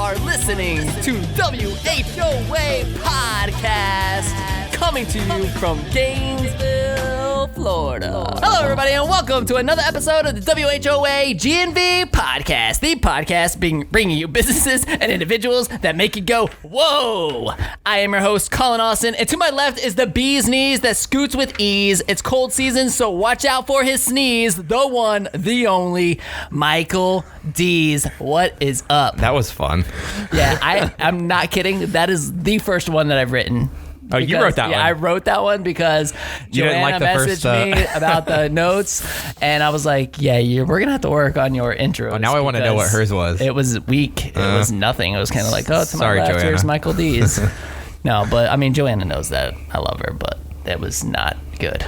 are listening to WHOA Podcast, coming to you from Gainesville, Florida. Hello, everybody, and welcome to another episode of the WHOA GNV Podcast, the podcast bringing you businesses and individuals that make you go, whoa. I am your host, Colin Austin, and to my left is the bee's knees that scoots with ease. It's cold season, so watch out for his sneeze. The one, the only, Michael Dees. What is up? That was fun. Yeah, I'm not kidding. That is the first one that I've written. Oh, you wrote that one? Yeah, I wrote that one because Joanna messaged me about the notes, and I was like, yeah, we're going to have to work on your intro. Oh, now I want to know what hers was. It was weak. It was nothing. It was kind of like, oh, to my left, Joanna. here's Michael Dees. No, but I mean, Joanna knows that. I love her, but that was not good.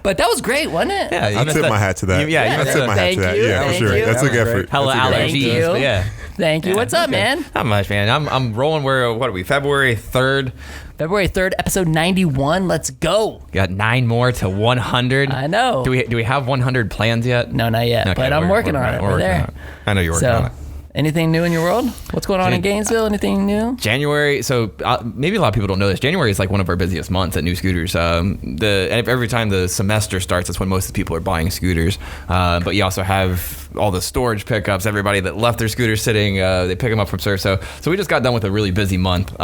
But that was great, wasn't it? Yeah, I tip my hat to that. I tip my hat to that. Yeah, for sure. That's a good effort. Hella allergies. Yeah. Thank you. What's up, man? Not much, man. I'm rolling. What are we? February 3rd. February 3rd, episode 91. Let's go. Got 9 more to 100. I know. Do we have 100 plans yet? No, not yet. Okay, but I'm working on it. We're there. I know you're working on it. Anything new in your world? What's going on in Gainesville? Anything new? January. So maybe a lot of people don't know this. January is like one of our busiest months at new scooters. Every time the semester starts, that's when most of the people are buying scooters. But you also have all the storage pickups. Everybody that left their scooters sitting, they pick them up from surf. So we just got done with a really busy month.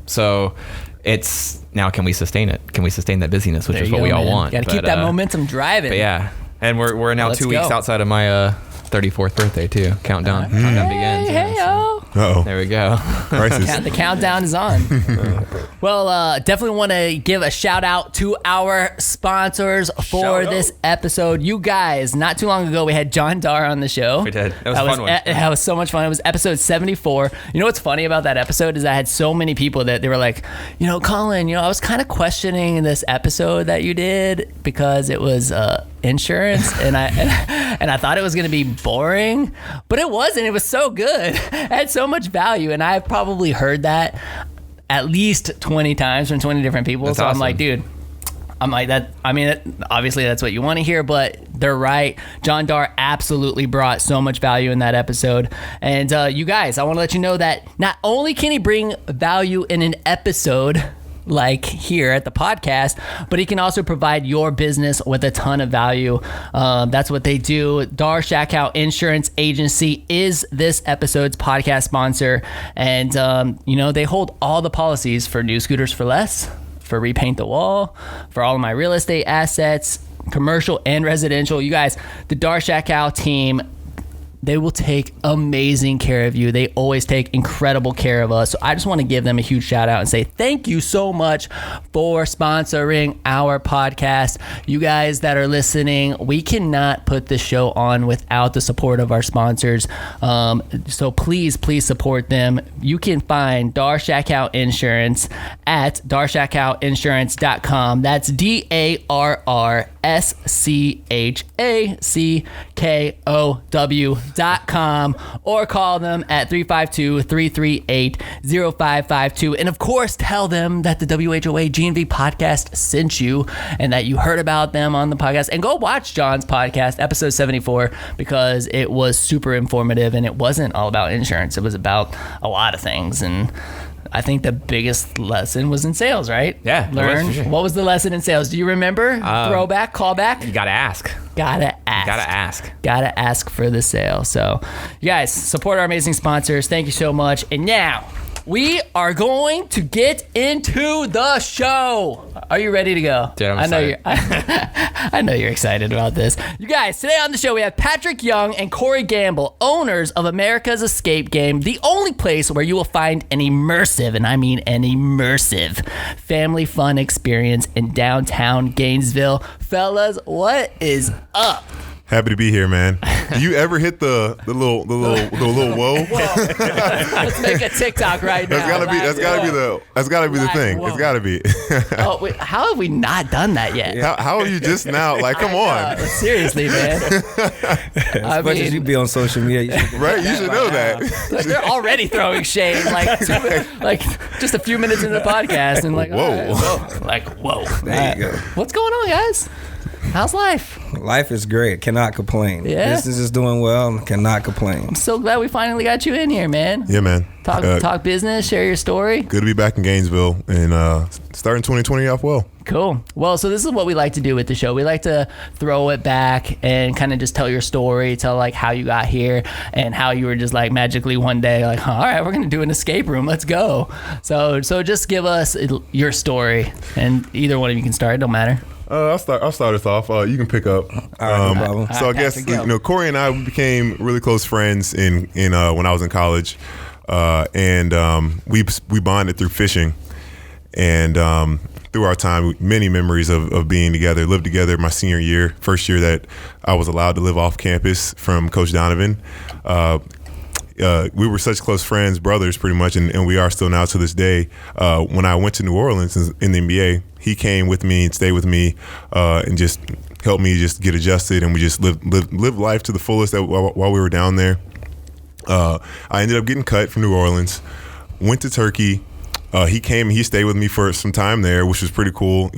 So it's now, can we sustain it? Can we sustain that busyness, which is what we all want? Got to keep that momentum driving. But yeah, and we're now 2 weeks outside of my 34th birthday too. Countdown begins. Uh-oh. There we go. The countdown is on. Well, definitely want to give a shout out to our sponsors for this episode. You guys, not too long ago, we had John Dar on the show. We did. It was a fun one. That was so much fun. It was episode 74. You know what's funny about that episode is I had so many people that they were like, Colin, I was kind of questioning this episode that you did because it was insurance and I thought it was going to be boring, but it wasn't. It was so good. It had so much value, and I've probably heard that at least 20 times from 20 different people. That's awesome. I'm like, dude, that. I mean, obviously that's what you want to hear, but they're right. John Dar absolutely brought so much value in that episode. And you guys, I want to let you know that not only can he bring value in an episode like here at the podcast, but he can also provide your business with a ton of value. That's what they do. Dar Shakow Insurance Agency is this episode's podcast sponsor, and they hold all the policies for new scooters for less, for repaint the wall, for all of my real estate assets, commercial and residential. You guys, the Dar Shakow team, they will take amazing care of you. They always take incredible care of us. So I just want to give them a huge shout out and say thank you so much for sponsoring our podcast. You guys that are listening, we cannot put this show on without the support of our sponsors. So please support them. You can find Dar Shakow Insurance at darshakowinsurance.com. That's DARRSCHACKOW.com, or call them at 352-338-0552. And of course, tell them that the WHOA GNV podcast sent you and that you heard about them on the podcast. And go watch John's podcast, episode 74, because it was super informative, and it wasn't all about insurance. It was about a lot of things. And I think the biggest lesson was in sales, right? Yeah. Learn. Sure. What was the lesson in sales? Do you remember? Throwback, callback? You got to ask. Gotta ask for the sale. So you guys support our amazing sponsors. Thank you so much. And now we are going to get into the show. Are you ready to go? Dude, I'm excited. I know you're excited about this. You guys, today on the show we have Patric Young and Corey Gamble, owners of America's Escape Game, the only place where you will find an immersive, and I mean an immersive, family fun experience in downtown Gainesville. Fellas, what is up? Happy to be here, man. Do you ever hit the little whoa? Let's make a TikTok right now. That's gotta be the thing. It's gotta be. Oh, wait, how have we not done that yet? How are you just now? Like, come on. Seriously, man. As much as you be on social media, right? You should know that. Like, they're already throwing shade, like just a few minutes into the podcast, and like, whoa. Right, whoa. There you go. What's going on, guys? How's life? Life is great. Cannot complain. Yeah? Business is doing well. Cannot complain. I'm so glad we finally got you in here, man. Yeah, man. Talk business, share your story. Good to be back in Gainesville and starting 2020 off well. Cool. Well, so this is what we like to do with the show. We like to throw it back and kind of just tell your story, tell like how you got here and how you were just like magically one day like, all right, we're going to do an escape room. Let's go. So just give us your story, and either one of you can start. It don't matter. I'll start us off. You can pick up. All right, no problem. So I guess Corey and I became really close friends in when I was in college, and we bonded through fishing, and through our time, many memories of being together. Lived together my senior year, first year that I was allowed to live off campus from Coach Donovan. We were such close friends, brothers pretty much, and we are still now to this day. When I went to New Orleans in the NBA, he came with me and stayed with me and just helped me just get adjusted, and we just lived life to the fullest while we were down there. I ended up getting cut from New Orleans, went to Turkey. He came and he stayed with me for some time there, which was pretty cool.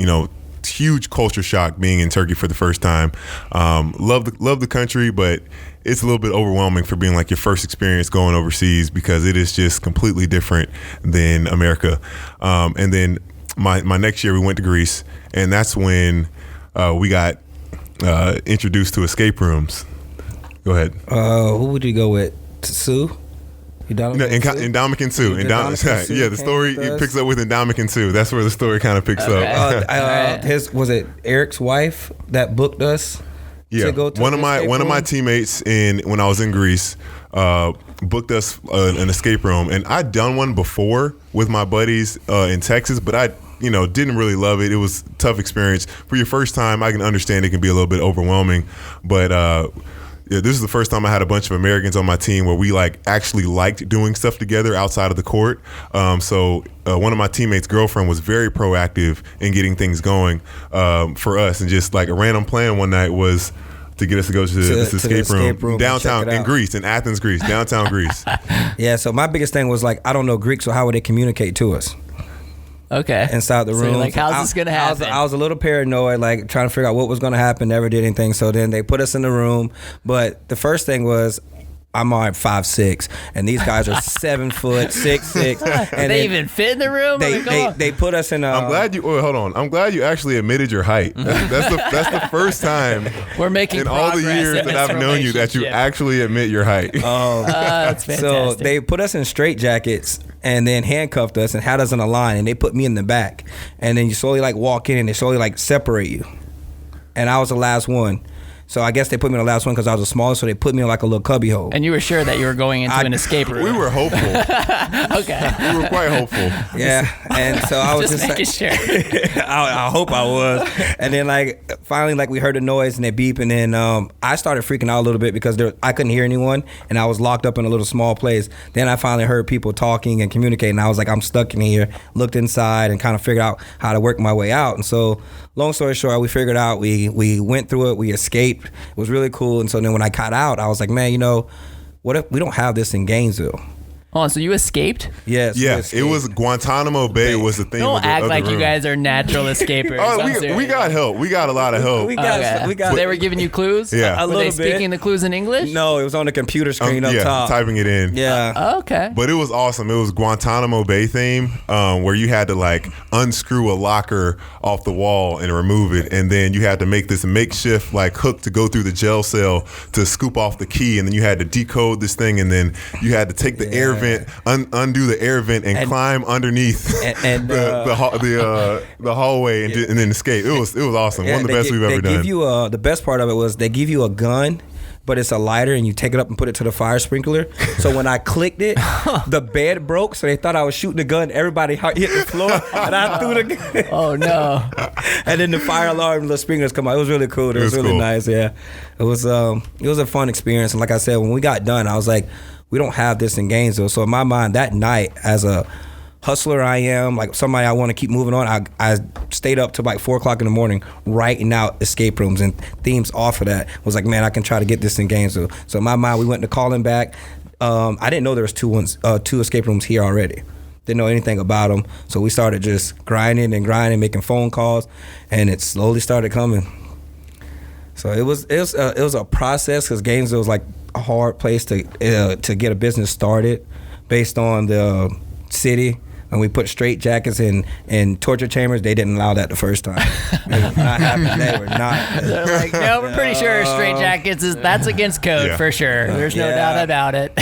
Huge culture shock being in Turkey for the first time. Love the country, but it's a little bit overwhelming for being like your first experience going overseas, because it is just completely different than America. And then my next year we went to Greece, and that's when we got introduced to escape rooms. Go ahead. Who would you go with? Sue? Ndamukong Suh. Yeah, the story it picks up with Ndamukong Suh. That's where the story kind of picks up. Was it Eric's wife that booked us? Yeah, to go to one of my teammates when I was in Greece booked us an escape room, and I'd done one before with my buddies in Texas, but I didn't really love it. It was a tough experience for your first time. I can understand it can be a little bit overwhelming, but. Yeah, this is the first time I had a bunch of Americans on my team where we actually liked doing stuff together outside of the court. So one of my teammates' girlfriend was very proactive in getting things going for us, and just like a random plan one night was to get us to go to this escape room downtown in Greece, in Athens, Greece, downtown Greece. Yeah, so my biggest thing was I don't know Greek, so how would they communicate to us? Okay. Inside the room. So how's this going to happen? I was a little paranoid, trying to figure out what was going to happen, never did anything. So then they put us in the room. But the first thing was, I'm on 5'6", and these guys are 7 foot, 6'6". And they even fit in the room? They put us in a... I'm glad you... hold on. I'm glad you actually admitted your height. That's the first time we're making in all the years that I've known you that you actually admit your height. That's fantastic. So they put us in straitjackets and then handcuffed us and had us in a line, and they put me in the back. And then you slowly walk in, and they slowly separate you. And I was the last one. So I guess they put me in the last one because I was the smallest, so they put me in a little cubby hole. And you were sure that you were going into an escape room? We were hopeful. Okay. We were quite hopeful. Yeah, and so I was just making sure. I hope I was. And then finally we heard a noise and they beep, and then I started freaking out a little bit because I couldn't hear anyone, and I was locked up in a little small place. Then I finally heard people talking and communicating. I was like, I'm stuck in here. Looked inside and kind of figured out how to work my way out. And so, long story short, we figured out. We went through it. We escaped. It was really cool. And so then when I got out, I was like, man, what if we don't have this in Gainesville? Oh, so you escaped? Yes. Yeah, it was Guantanamo Bay was the thing. Don't act like you guys are natural escapers. We got help. We got a lot of help. We got. So they were giving you clues? Yeah. Were they speaking the clues in English? No, it was on the computer screen up top. Typing it in. Yeah. Okay. But it was awesome. It was Guantanamo Bay theme, where you had to unscrew a locker off the wall and remove it, and then you had to make this makeshift hook to go through the jail cell to scoop off the key, and then you had to decode this thing, and then you had to take the air vent, undo the air vent, and climb underneath the hallway and then escape. It was awesome. One of the best we've ever done. The best part of it was they give you a gun, but it's a lighter, and you take it up and put it to the fire sprinkler. So when I clicked it, the bed broke, so they thought I was shooting the gun. Everybody hit the floor, and I threw the gun. Oh, no. And then the fire alarm, the sprinklers come out. It was really cool. It was really nice, yeah. It was a fun experience. And like I said, when we got done, I was like, we don't have this in Gainesville. So in my mind, that night, as a hustler I am, somebody I want to keep moving on, I stayed up till 4 o'clock in the morning writing out escape rooms and themes off of that. Was like, man, I can try to get this in Gainesville. So in my mind, we went to calling back. I didn't know there was two escape rooms here already. Didn't know anything about them. So we started just grinding, making phone calls, and it slowly started coming. So it was a process because Gainesville was like a hard place to get a business started based on the city. And we put straight jackets in torture chambers. They didn't allow that the first time. They were not happy. They were not. They're like, no, we're pretty sure straight jackets that's against code for sure. There's no doubt about it.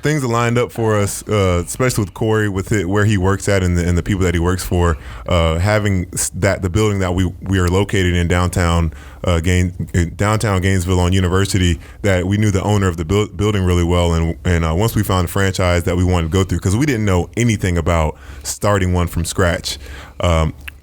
Things lined up for us, especially with Corey, with where he works at and the people that he works for. Having the building that we are located in downtown Gainesville on University, that we knew the owner of the building really well, and once we found a franchise that we wanted to go through, because we didn't know anything about starting one from scratch.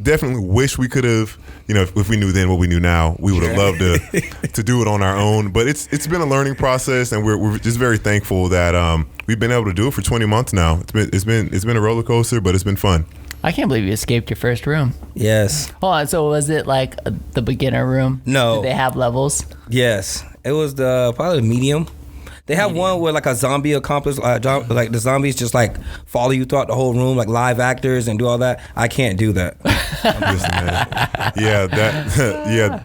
Definitely wish we could have, if we knew then what we knew now, we would have loved to do it on our own. But it's been a learning process, and we're just very thankful that we've been able to do it for 20 months now. It's been a roller coaster, but it's been fun. I can't believe you escaped your first room. Yes. Hold on. So was it like the beginner room? No. Did they have levels? Yes. It was probably the medium. They have one where like a zombie accomplice, like the zombies just like follow you throughout the whole room, like live actors and do all that. I can't do that. Listen, man.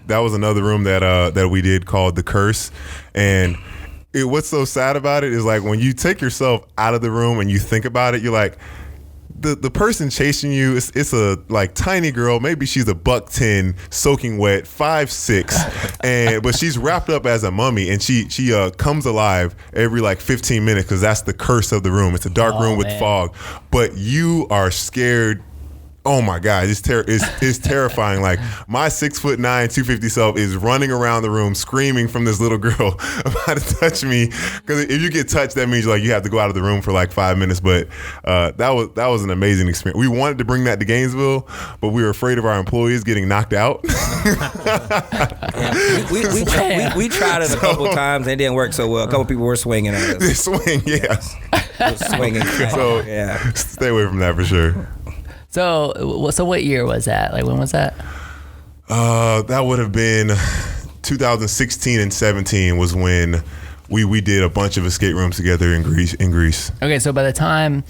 That was another room that we did called The Curse. And what's so sad about it is like when you take yourself out of the room and you think about it, you're like, the person chasing you, it's a like tiny girl, maybe she's $110, soaking wet, 5'6", but she's wrapped up as a mummy, and she comes alive every like 15 minutes because that's the curse of the room. It's a dark room with fog, but you are scared. Oh my God, it's terrifying. Like my 6'9", 250 self is running around the room screaming from this little girl about to touch me. Because if you get touched, that means like you have to go out of the room for like 5 minutes. But that was an amazing experience. We wanted to bring that to Gainesville, but we were afraid of our employees getting knocked out. We tried it a couple times and it didn't work so well. A couple people were swinging at us. They swing, yeah. Swinging. So yeah. Stay away from that for sure. So what year was that? Like when was that? That would have been 2016 and 17 was when we did a bunch of escape rooms together in Greece. Okay, so by the time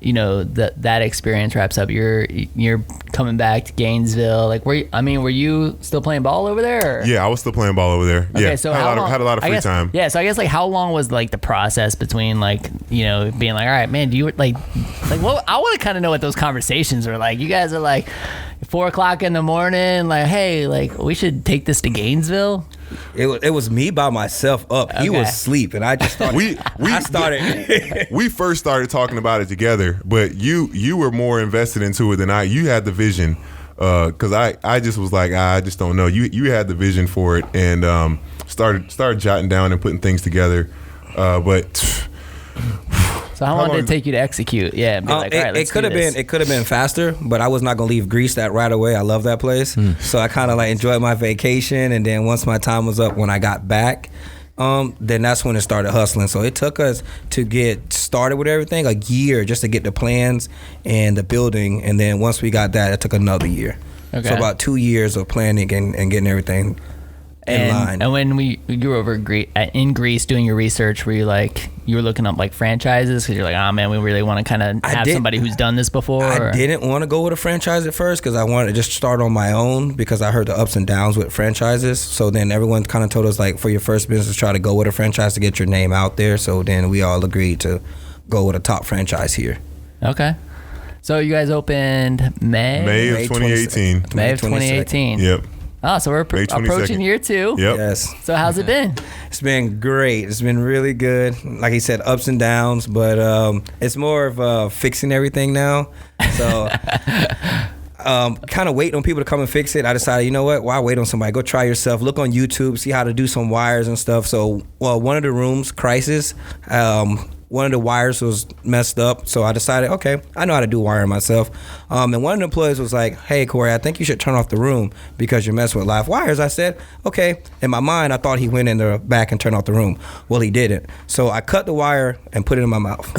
that experience wraps up, you're coming back to Gainesville. Like, were you still playing ball over there? Or? Yeah, I was still playing ball over there. Okay, yeah, so had a lot of free time. Yeah, so I guess like how long was like the process between like being like, all right, man, do you like what? I want to kind of know what those conversations are like. You guys are like 4:00 in the morning, like, hey, like we should take this to Gainesville. It was me by myself up. Okay. He was asleep, and I just started. We first started talking about it together, but you were more invested into it than I. You had the vision, because I just was like, I just don't know. You had the vision for it, and started jotting down and putting things together, but. So how long did it take you to execute? Yeah, be like, all right, let's do this. It could have been faster, but I was not gonna leave Greece that right away. I love that place, so I kind of like enjoyed my vacation, and then once my time was up, when I got back, then that's when it started hustling. So it took us to get started with everything a year just to get the plans and the building, and then once we got that, it took another year. Okay. So about 2 years of planning and getting everything in line. And when you were over in Greece doing your research, were you were looking up like franchises because you're like, oh man, we really want to kind of have somebody who's done this before? I didn't want to go with a franchise at first because I wanted to just start on my own because I heard the ups and downs with franchises. So then everyone kind of told us like, for your first business, try to go with a franchise to get your name out there. So then we all agreed to go with a top franchise here. Okay. So you guys opened May of 2018. May of 2018. Yep. Oh, so we're approaching year 2. Yep. Yes. So how's it been? It's been great. It's been really good. Like he said, ups and downs, but it's more of fixing everything now. So kind of waiting on people to come and fix it. I decided, you know what? Why wait on somebody? Go try yourself. Look on YouTube, see how to do some wires and stuff. So, one of the rooms, Crisis, one of the wires was messed up, so I decided, okay, I know how to do wiring myself. And one of the employees was like, hey, Corey, I think you should turn off the room because you're messing with live wires. I said, okay. In my mind, I thought he went in the back and turned off the room. Well, he didn't. So I cut the wire and put it in my mouth.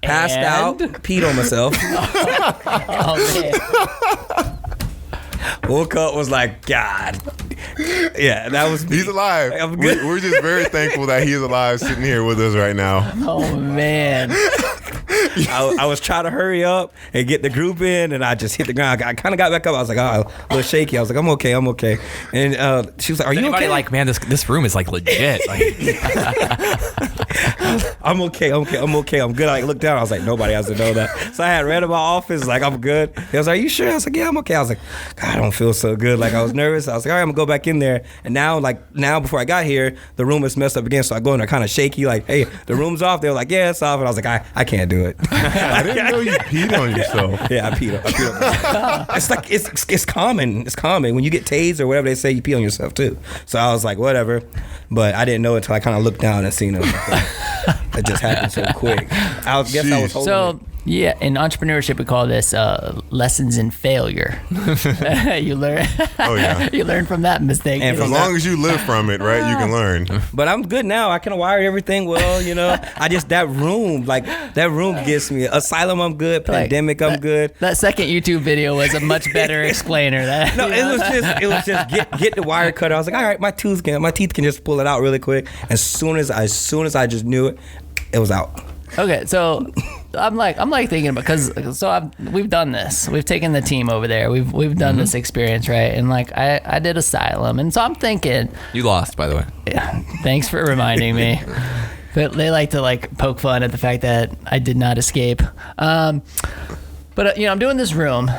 Passed out, peed on myself. Oh, man. Woke up, was like, God. Yeah, that was me. He's alive. We're just very thankful that he's alive sitting here with us right now. Oh, man. I was trying to hurry up and get the group in, and I just hit the ground. I kind of got back up. I was like, oh, a little shaky. I was like, I'm okay. And she was like, are you okay? Like, man, this room is like legit. Like, I'm okay. I'm good. I looked down. I was like, nobody has to know that. So I had ran to my office, like, I'm good. He was like, are you sure? I was like, yeah, I'm okay. I was like, God, I don't feel so good. Like, I was nervous. I was like, all right, I'm gonna go back in there. And now before I got here, the room is messed up again. So I go in there kind of shaky, like, hey, the room's off. They were like, yeah, it's off. And I was like, I can't do it. I didn't know you peed on yourself. Yeah, I peed on It's like it's common. It's common when you get tased or whatever they say, you pee on yourself too. So I was like, whatever. But I didn't know until I kind of looked down and seen it. It just happened so quick. I guess I was holding it. Yeah, in entrepreneurship we call this lessons in failure. You learn. Oh yeah. You learn from that mistake. And as long as you live from it, right, you can learn. But I'm good now. I can wire everything well, you know. that room gets me. Asylum, I'm good. Pandemic, I'm good. That second YouTube video was a much better explainer. It was just get the wire cutter. I was like, all right, my teeth can just pull it out really quick. As soon as I just knew it, it was out. Okay, so I'm like thinking about, because we've done this. We've taken the team over there. We've done this experience, right? And like I did Asylum, and so I'm thinking you lost, by the way. Yeah, thanks for reminding me. But they like to like poke fun at the fact that I did not escape. But you know, I'm doing this room,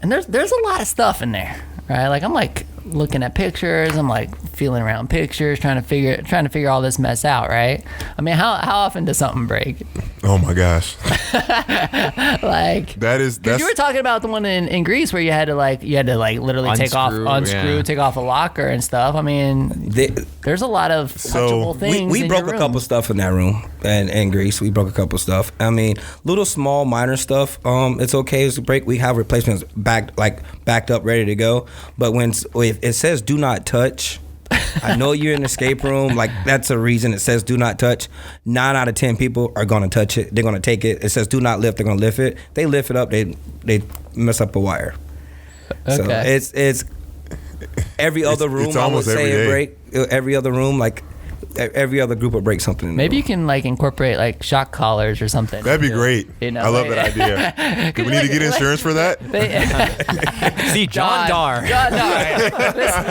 and there's a lot of stuff in there, right? Like I'm like looking at pictures. I'm like feeling around pictures, trying to figure all this mess out, right? I mean, how often does something break? Oh my gosh. Like that's you were talking about the one in Greece where you had to literally unscrew, take off a locker and stuff. I mean, there's a lot of touchable things. We broke a couple stuff in that room, and in Greece we broke a couple stuff. I mean, little small minor stuff. It's okay to break. We have replacements backed up, ready to go. But if it says do not touch, I know you're in an escape room. Like, that's a reason it says do not touch. 9 out of 10 people are going to touch it. They're going to take it. It says do not lift. They're going to lift it. They lift it up. They mess up a wire. Okay. So it's every other room. I would say break. Every other room, like every other group will break something. Maybe you can like incorporate like shock collars or something. That'd be great. You know, I love that idea. Do we need to get insurance for that? See, John Dar.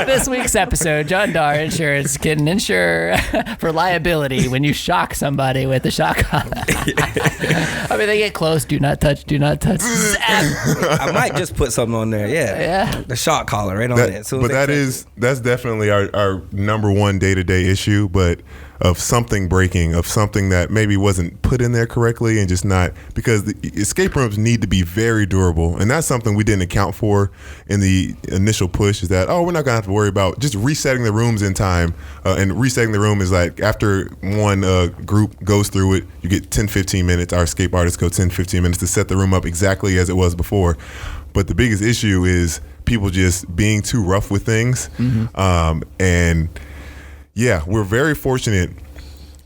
This week's episode, John Dar Insurance can insure for liability when you shock somebody with a shock collar. I mean, they get close. Do not touch. Do not touch. I might just put something on there. Yeah. The shock collar right on it. But that's definitely our number one day-to-day issue. But of something breaking, of something that maybe wasn't put in there correctly, and just not, because the escape rooms need to be very durable, and that's something we didn't account for in the initial push, is that, we're not gonna have to worry about just resetting the rooms in time, and resetting the room is like after one group goes through it, you get 10-15 minutes. Our escape artists go 10-15 minutes to set the room up exactly as it was before. But the biggest issue is people just being too rough with things. And yeah, we're very fortunate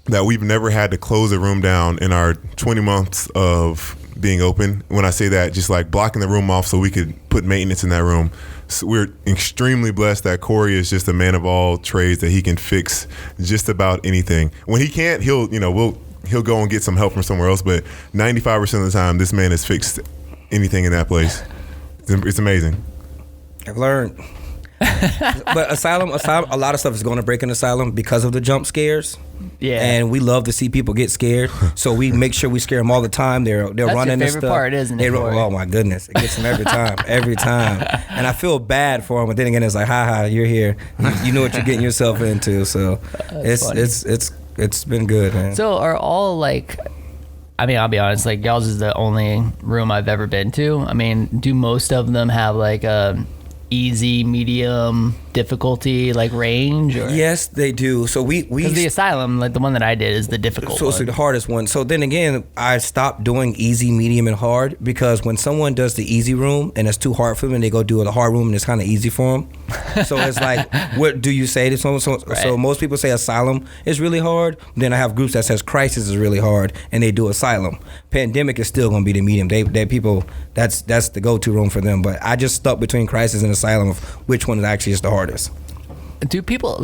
that we've never had to close a room down in our 20 months of being open. When I say that, just like blocking the room off so we could put maintenance in that room. So we're extremely blessed that Corey is just a man of all trades, that he can fix just about anything. When he can't, he'll go and get some help from somewhere else. But 95% of the time, this man has fixed anything in that place. It's amazing. I've learned. But Asylum, a lot of stuff is going to break in Asylum because of the jump scares. Yeah. And we love to see people get scared, so we make sure we scare them all the time. They're That's running your and favorite stuff. part, isn't it? Oh my goodness, it gets them every time. And I feel bad for them, but then again, it's like, ha, you're here. You know what you're getting yourself into. So it's been good, man. So are all like, I mean, I'll be honest, like y'all's is the only room I've ever been to. I mean, do most of them have like a easy, medium, difficulty like range? Or? Yes, they do. So we the Asylum, like the one that I did, is the difficult so one. it's the hardest one. So then again, I stopped doing easy, medium, and hard, because when someone does the easy room and it's too hard for them, and they go do the hard room and it's kind of easy for them. So it's like, what do you say to someone? So most people say Asylum is really hard. Then I have groups that says Crisis is really hard, and they do Asylum. Pandemic is still going to be the medium. They people, that's the go-to room for them. But I just stuck between Crisis and Asylum of which one is actually is the hardest. Do people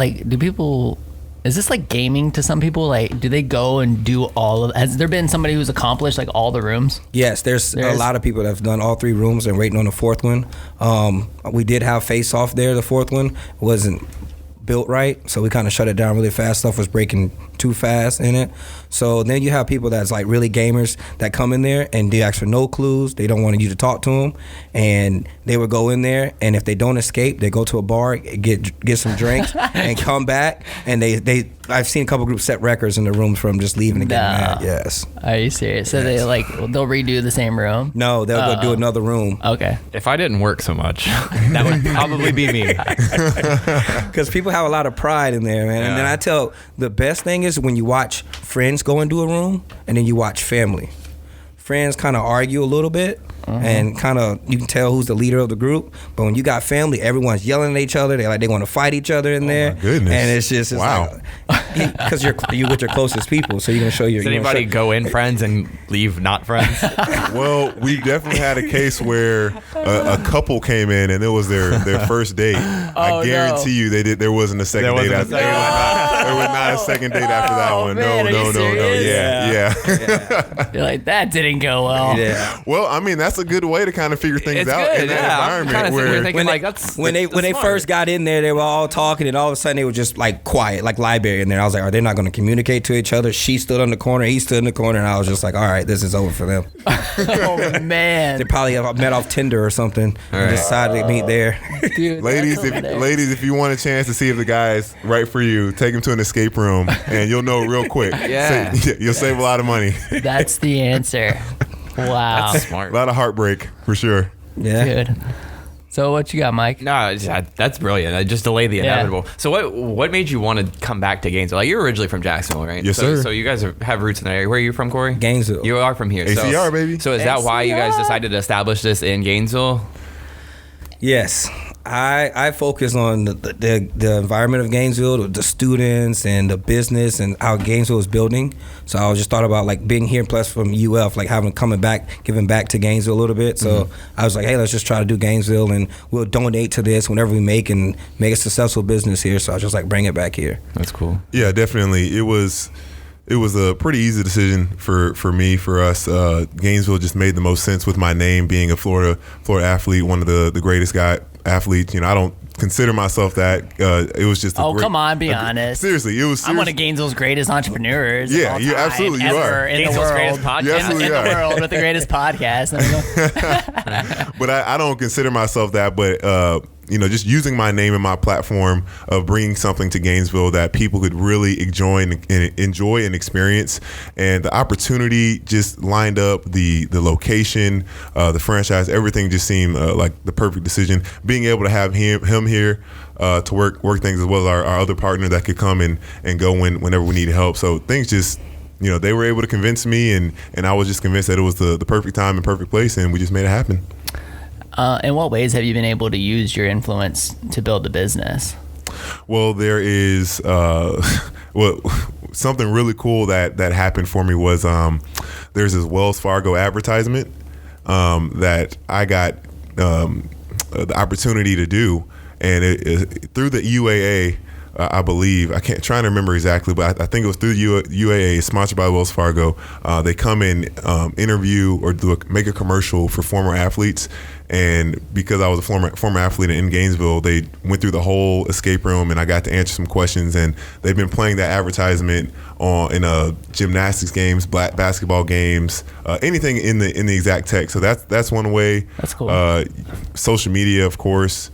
Is this like gaming to some people? Like, do they go and do all of? Has there been somebody who's accomplished like all the rooms? Yes, there's a lot of people that have done all 3 rooms and waiting on the 4th one. We did have Face Off there. The 4th one wasn't built right, so we kind of shut it down really fast. Stuff was breaking too fast in it. So then you have people that's like really gamers that come in there and they ask for no clues. They don't want you to talk to them, and they would go in there, and if they don't escape, they go to a bar, get some drinks, and come back. And they I've seen a couple groups set records in the rooms from just leaving and getting mad. Yes. Are you serious? So they'll redo the same room? No, they'll go do another room. Okay. If I didn't work so much, that would probably be me. Because people have a lot of pride in there, man. Yeah. And then I tell, the best thing is when you watch friends go into a room and then you watch family. Friends kind of argue a little bit, and kind of you can tell who's the leader of the group. But when you got family, everyone's yelling at each other. They want to fight each other in there. My goodness. And it's just wow. Because you're with your closest people, so you're gonna show your. Does anybody go in friends and leave not friends? Well, we definitely had a case where a couple came in and it was their first date. I guarantee you there wasn't a second date after that. There was not a second date after that one. Man, No. Yeah. You're like, that didn't go well. Yeah. Well, I mean, that's a good way to kind of figure things It's out good, in that yeah. environment I'm where thinking like that's when they smart. first got in there, they were all talking, and all of a sudden they were just like quiet, like library in there. I was like, are they not going to communicate to each other? She stood on the corner, he stood in the corner, and I was just like, all right, this is over for them. Oh man. They probably met off Tinder or something and decided to meet there. Dude, ladies, that's hilarious. if you want a chance to see if the guy's right for you, take him to an escape room, and you'll know real quick. Yeah. You'll save a lot of money. That's the answer. Wow. That's A smart. lot of heartbreak for sure. Yeah. Dude. So what you got, Mike? No, that's brilliant. I just delay the Yeah. inevitable. So what made you want to come back to Gainesville? Like, you're originally from Jacksonville, right? Yes, so, sir. So you guys have roots in that area. Where are you from, Corey? Gainesville. You are from here. ACR, baby. So is that why you guys decided to establish this in Gainesville? Yes. I focus on the environment of Gainesville, the students and the business and how Gainesville is building. So I just thought about like being here, plus from UF, like giving back to Gainesville a little bit. So I was like, hey, let's just try to do Gainesville, and we'll donate to this whenever we make a successful business here. So I just like bring it back here. That's cool. Yeah, definitely. It was a pretty easy decision for me, for us. Gainesville just made the most sense with my name being a Florida athlete, one of the greatest athletes. You know, I don't consider myself that. It was just Come on, be honest. Seriously, it was. I'm one of Gainesville's greatest entrepreneurs. Yeah, of all you time, absolutely ever are. in the Gainesville's world. greatest podcast. You absolutely in the are. world with the greatest podcast. But I don't consider myself that. But just using my name and my platform of bringing something to Gainesville that people could really enjoy and experience, and the opportunity just lined up, the location, the franchise, everything just seemed like the perfect decision. Being able to have him here to work things, as well as our other partner that could come and go whenever we needed help. So things just, they were able to convince me, and I was just convinced that it was the perfect time and perfect place, and we just made it happen. In what ways have you been able to use your influence to build the business? Well, there is something really cool that happened for me was there's this Wells Fargo advertisement that I got the opportunity to do, and it through the UAA. I believe, trying to remember exactly, but I think it was through UAA, sponsored by Wells Fargo. They come and interview or make a commercial for former athletes. And because I was a former athlete in Gainesville, they went through the whole escape room, and I got to answer some questions. And they've been playing that advertisement in gymnastics games, basketball games, anything in the exact text. So that's one way. That's cool. Social media, of course.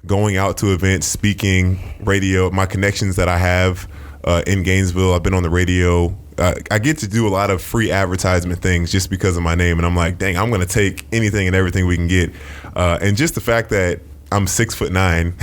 Going out to events, speaking, radio, my connections that I have in Gainesville. I've been on the radio. I get to do a lot of free advertisement things just because of my name. And I'm like, dang, I'm going to take anything and everything we can get. And just the fact that I'm 6'9",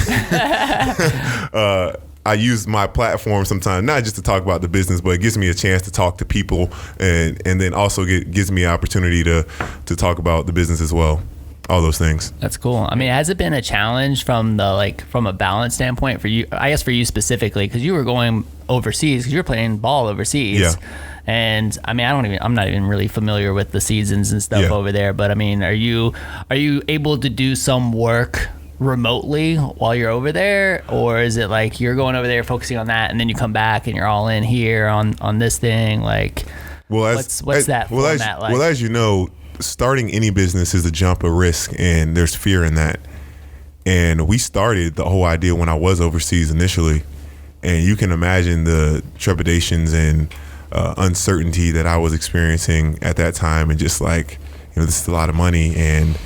I use my platform sometimes, not just to talk about the business, but it gives me a chance to talk to people, and then also gives me an opportunity to talk about the business as well. All those things. That's cool. I mean, has it been a challenge from a balance standpoint for you? I guess for you specifically, because you were going overseas, because you were playing ball overseas. Yeah. And I mean, I'm not even really familiar with the seasons and stuff over there. But I mean, are you able to do some work remotely while you're over there, or is it like you're going over there focusing on that and then you come back and you're all in here on this thing? Like, what's that format like? Well, as you know, starting any business is a jump, a risk, and there's fear in that. And we started the whole idea when I was overseas initially, and you can imagine the trepidations and uncertainty that I was experiencing at that time, and just like, this is a lot of money, and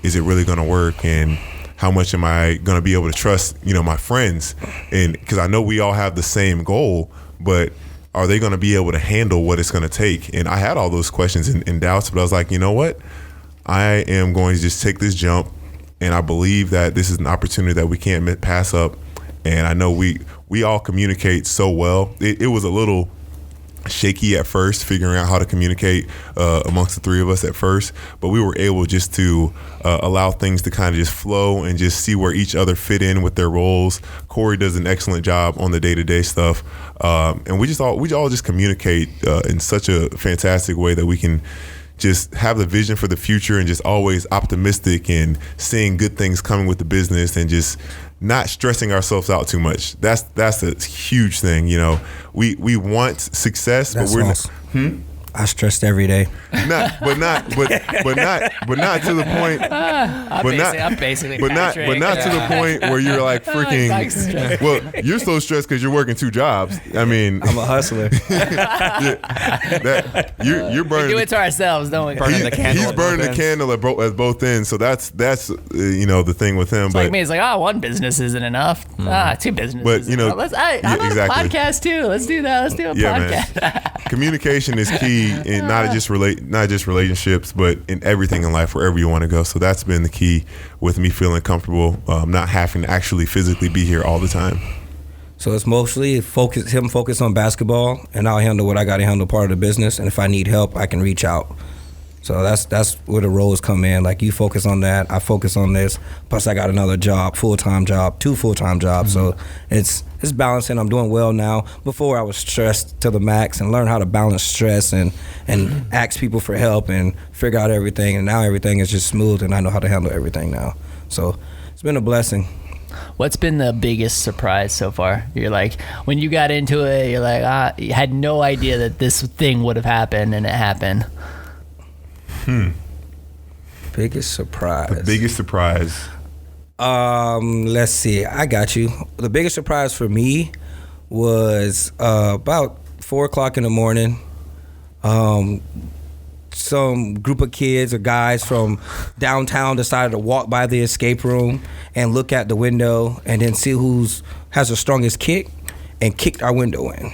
is it really going to work, and how much am I going to be able to trust, my friends? And because I know we all have the same goal, but are they going to be able to handle what it's going to take? And I had all those questions and doubts, but I was like, you know what? I am going to just take this jump, and I believe that this is an opportunity that we can't pass up. And I know we all communicate so well. It was a little shaky at first, figuring out how to communicate amongst the three of us at first, but we were able just to allow things to kind of just flow and just see where each other fit in with their roles. Corey does an excellent job on the day-to-day stuff, and we all just communicate in such a fantastic way that we can just have the vision for the future and just always optimistic and seeing good things coming with the business and just not stressing ourselves out too much. That's a huge thing. We want success, That's but we're awesome. I stressed every day. not to the point. I'm basically but not to the point where you're like freaking. Well, you're so stressed because you're working 2 jobs. I mean, I'm a hustler. You're burning. We do it to ourselves, don't we? He's burning the candle at both ends. So that's the thing with him. It's but like me, it's like, one business isn't enough. 2 businesses. But I'm on a podcast too. Let's do that. Let's do a podcast. Man. Communication is key in not just relationships, but in everything in life, wherever you want to go. So that's been the key with me feeling comfortable, not having to actually physically be here all the time. So it's mostly focus on basketball, and I'll handle what I got to handle part of the business. And if I need help, I can reach out. So that's where the roles come in. Like, you focus on that, I focus on this. Plus, I got another job, full-time job, 2 full-time jobs. So it's balancing. I'm doing well now. Before, I was stressed to the max, and learned how to balance stress and ask people for help and figure out everything. And now everything is just smooth, and I know how to handle everything now. So it's been a blessing. What's been the biggest surprise so far? You're like, when you got into it, you're like, you had no idea that this thing would have happened, and it happened. Biggest surprise. The biggest surprise. Let's see. I got you. The biggest surprise for me was about 4:00 in the morning. Some group of kids or guys from downtown decided to walk by the escape room and look at the window and then see who has the strongest kick, and kicked our window in.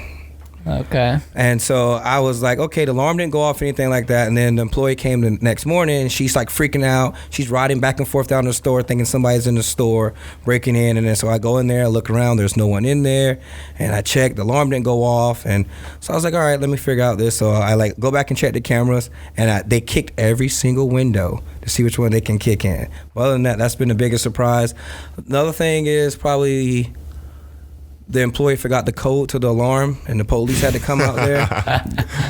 Okay. And so I was like, okay, the alarm didn't go off or anything like that. And then the employee came the next morning, and she's like freaking out. She's riding back and forth down the store thinking somebody's in the store breaking in. And then so I go in there, I look around, there's no one in there. And I check, the alarm didn't go off. And so I was like, all right, let me figure out this. So I like go back and check the cameras, and they kicked every single window to see which one they can kick in. But other than that, that's been the biggest surprise. Another thing is probably the employee forgot the code to the alarm, and the police had to come out there.